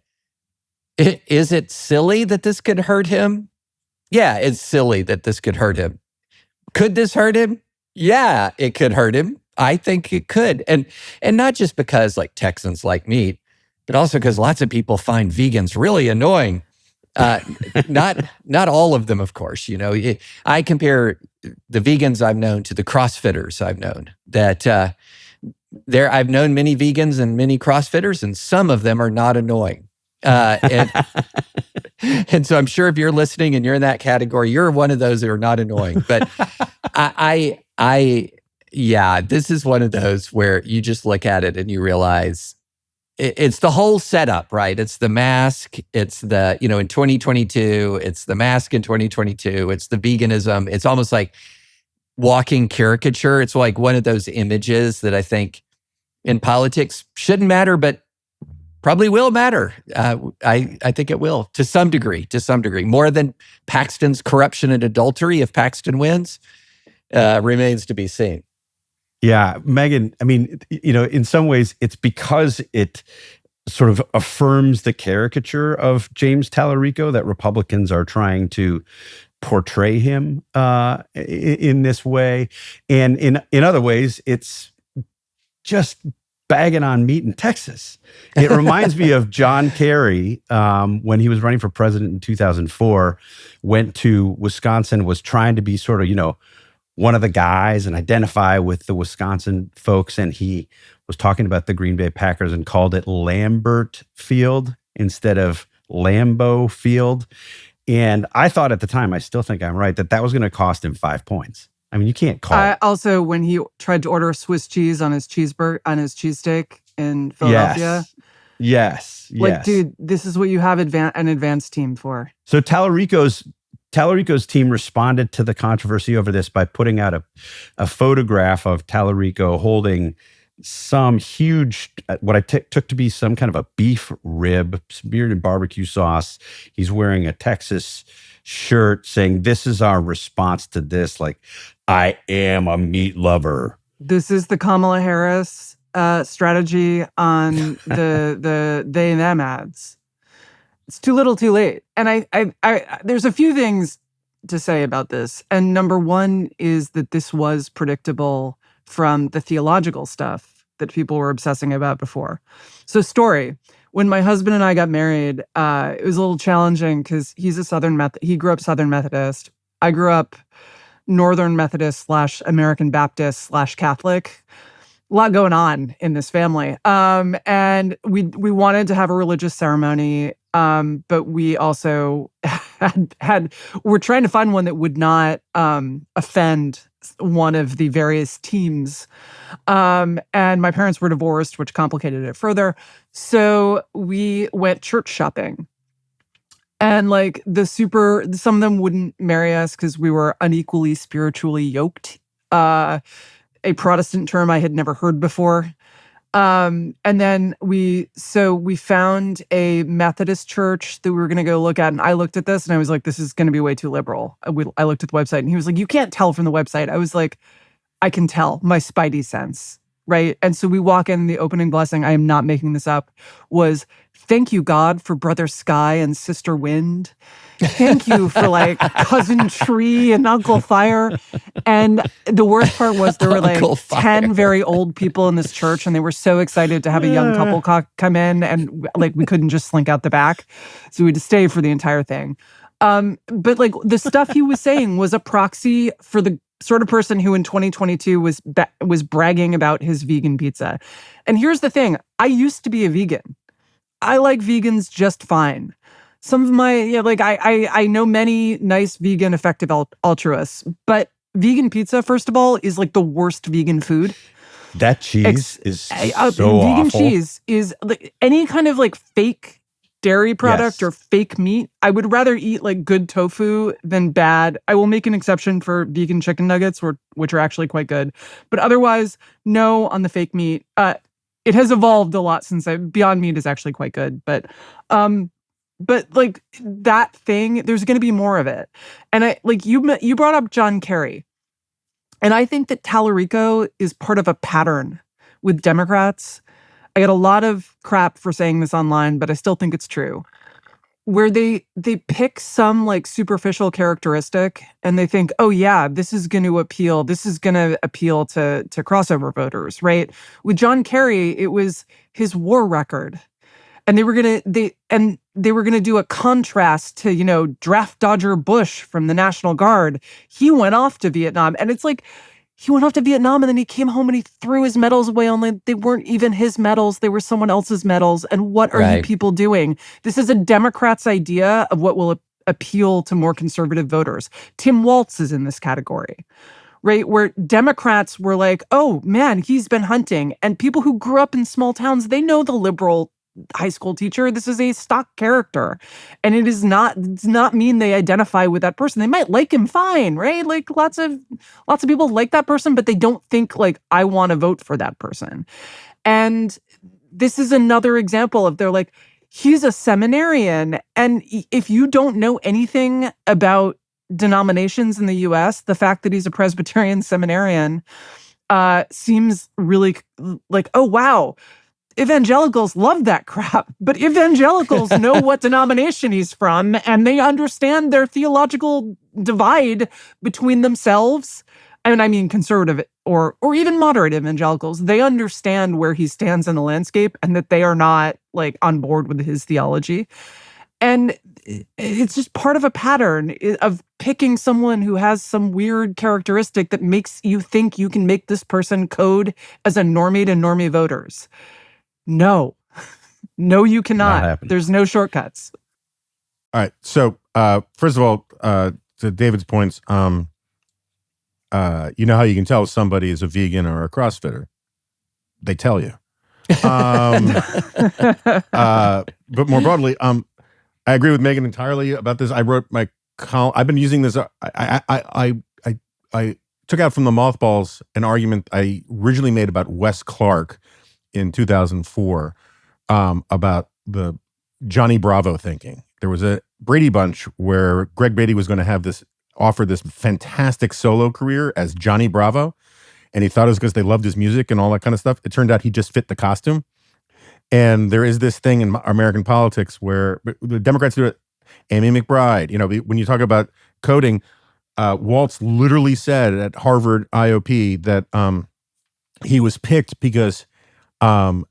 is it silly that this could hurt him? Yeah, it's silly that this could hurt him. Could this hurt him? Yeah, it could hurt him. I think it could. And not just because like Texans like meat, but also because lots of people find vegans really annoying. Not all of them, of course. I compare the vegans I've known to the CrossFitters I've known. I've known many vegans and many CrossFitters, and some of them are not annoying. And so I'm sure if you're listening and you're in that category, you're one of those that are not annoying. But this is one of those where you just look at it and you realize it's the whole setup, right? It's the mask. It's the, in 2022, it's the mask in 2022. It's the veganism. It's almost like walking caricature. It's like one of those images that I think in politics shouldn't matter, but probably will matter. I think it will to some degree, more than Paxton's corruption and adultery. If Paxton wins, remains to be seen. Yeah, Megan, I mean, in some ways, it's because it sort of affirms the caricature of James Tallarico that Republicans are trying to portray him in this way. And in other ways, it's just bagging on meat in Texas. It reminds me of John Kerry when he was running for president in 2004, went to Wisconsin, was trying to be sort of, one of the guys and identify with the Wisconsin folks. And he was talking about the Green Bay Packers and called it Lambert Field instead of Lambeau Field. And I thought at the time, I still think I'm right, that was going to cost him 5 points. I mean, you can't call. Also, when he tried to order Swiss cheese on his cheesesteak in Philadelphia. Yes. Like, dude, this is what you have an advanced team for. So Tallarico's team responded to the controversy over this by putting out a photograph of Tallarico holding some huge, what I took to be some kind of a beef rib smeared in barbecue sauce. He's wearing a Texas shirt saying, "This is our response to this. Like, I am a meat lover." This is the Kamala Harris strategy on the they and them ads. It's too little, too late. And I there's a few things to say about this. And number one is that this was predictable from the theological stuff that people were obsessing about before. So story, when my husband and I got married, it was a little challenging because he's a he grew up Southern Methodist. I grew up Northern Methodist / American Baptist / Catholic. A lot going on in this family. And we wanted to have a religious ceremony, but we also we're trying to find one that would not offend one of the various teams. And my parents were divorced, which complicated it further. So we went church shopping. And like some of them wouldn't marry us because we were unequally spiritually yoked. A Protestant term I had never heard before. And then we found a Methodist church that we were going to go look at. And I looked at this and I was like, this is going to be way too liberal. I looked at the website and he was like, you can't tell from the website. I was like, I can tell, my spidey sense, right? And so we walk in, the opening blessing, I am not making this up, was, "Thank you, God, for Brother Sky and Sister Wind. Thank you for like Cousin Tree and Uncle Fire." And the worst part was there were like 10 very old people in this church and they were so excited to have a young couple come in and like we couldn't just slink out the back. So we had to stay for the entire thing. But like the stuff he was saying was a proxy for the sort of person who in 2022 was bragging about his vegan pizza. And here's the thing. I used to be a vegan. I like vegans just fine. Some of my, I know many nice vegan effective altruists, but vegan pizza, first of all, is like the worst vegan food. That cheese is so vegan awful. Cheese is like any kind of like fake dairy product or fake meat. I would rather eat like good tofu than bad. I will make an exception for vegan chicken nuggets, which are actually quite good. But otherwise, no on the fake meat. It has evolved a lot since Beyond Meat is actually quite good. But like that thing, there's going to be more of it. And I like you brought up John Kerry. And I think that Tallarico is part of a pattern with Democrats. I get a lot of crap for saying this online, but I still think it's true. Where they pick some like superficial characteristic and they think, oh yeah, this is going to appeal to crossover voters, right? With John Kerry, it was his war record. And they were gonna do a contrast to, draft dodger Bush from the National Guard. He went off to Vietnam, and it's like he went off to Vietnam and then he came home and he threw his medals away. Only they weren't even his medals; they were someone else's medals. And what are you people doing? This is a Democrat's idea of what will appeal to more conservative voters. Tim Walz is in this category. Right, where Democrats were like, oh man, he's been hunting. And people who grew up in small towns, they know the liberal high school teacher. This is a stock character. And it does not mean they identify with that person. They might like him fine, right? Like lots of people like that person, but they don't think like, I want to vote for that person. And this is another example of they're like, he's a seminarian. And if you don't know anything about denominations in the US, the fact that he's a Presbyterian seminarian seems really like, oh, wow, evangelicals love that crap. But evangelicals know what denomination he's from, and they understand their theological divide between themselves. And I mean conservative or even moderate evangelicals. They understand where he stands in the landscape and that they are not like on board with his theology. And it's just part of a pattern of picking someone who has some weird characteristic that makes you think you can make this person code as a normie to normie voters. No, you cannot. There's no shortcuts. All right. So, first of all, to David's points, you know how you can tell if somebody is a vegan or a CrossFitter? They tell you. But more broadly, I agree with Megan entirely about this. I wrote my column. I've been using this. I took out from the mothballs an argument I originally made about Wes Clark in 2004 about the Johnny Bravo thinking. There was a Brady Bunch where Greg Beatty was going to offer this fantastic solo career as Johnny Bravo, and he thought it was because they loved his music and all that kind of stuff. It turned out he just fit the costume. And there is this thing in American politics where the Democrats do it. Amy McBride, when you talk about coding, Waltz literally said at Harvard IOP that he was picked because I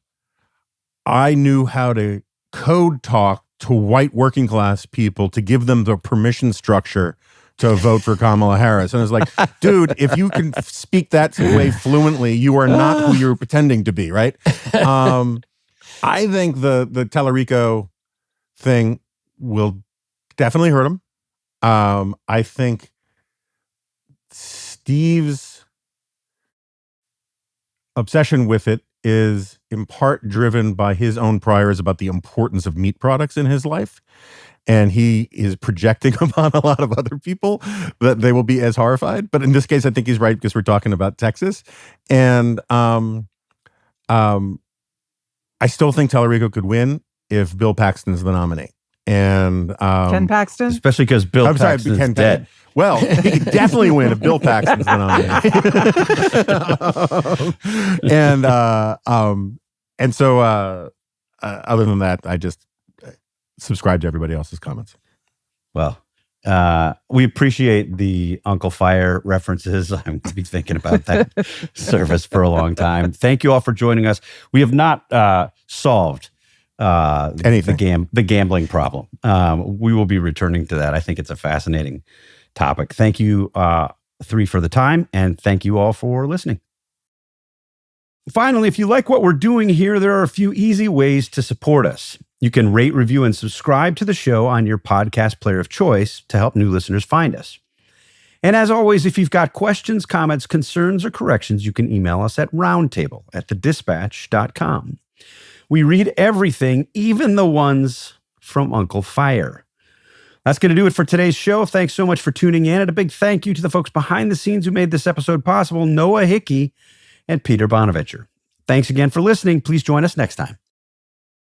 knew how to code talk to white working class people to give them the permission structure to vote for Kamala Harris. And I was like, dude, if you can speak that way fluently, you are not who you're pretending to be, right? I think the Tallarico thing will definitely hurt him. I think Steve's obsession with it is in part driven by his own priors about the importance of meat products in his life. And he is projecting upon a lot of other people that they will be as horrified. But in this case, I think he's right because we're talking about Texas. And I still think Tallarico could win if Bill Paxton's the nominee. And Ken Paxton? Especially because Bill Paxton's dead. Well, he could definitely win if Bill Paxton's the nominee. And so other than that, I just subscribe to everybody else's comments. Well, we appreciate the Uncle Fire references. I'm going to be thinking about that service for a long time. Thank you all for joining us. We have not solved anything. The gambling problem. We will be returning to that. I think it's a fascinating topic. Thank you, three, for the time, and thank you all for listening. Finally, if you like what we're doing here, there are a few easy ways to support us. You can rate, review, and subscribe to the show on your podcast player of choice to help new listeners find us. And as always, if you've got questions, comments, concerns, or corrections, you can email us at roundtable@thedispatch.com. We read everything, even the ones from Uncle Fire. That's going to do it for today's show. Thanks so much for tuning in. And a big thank you to the folks behind the scenes who made this episode possible, Noah Hickey and Peter Bonaventure. Thanks again for listening. Please join us next time.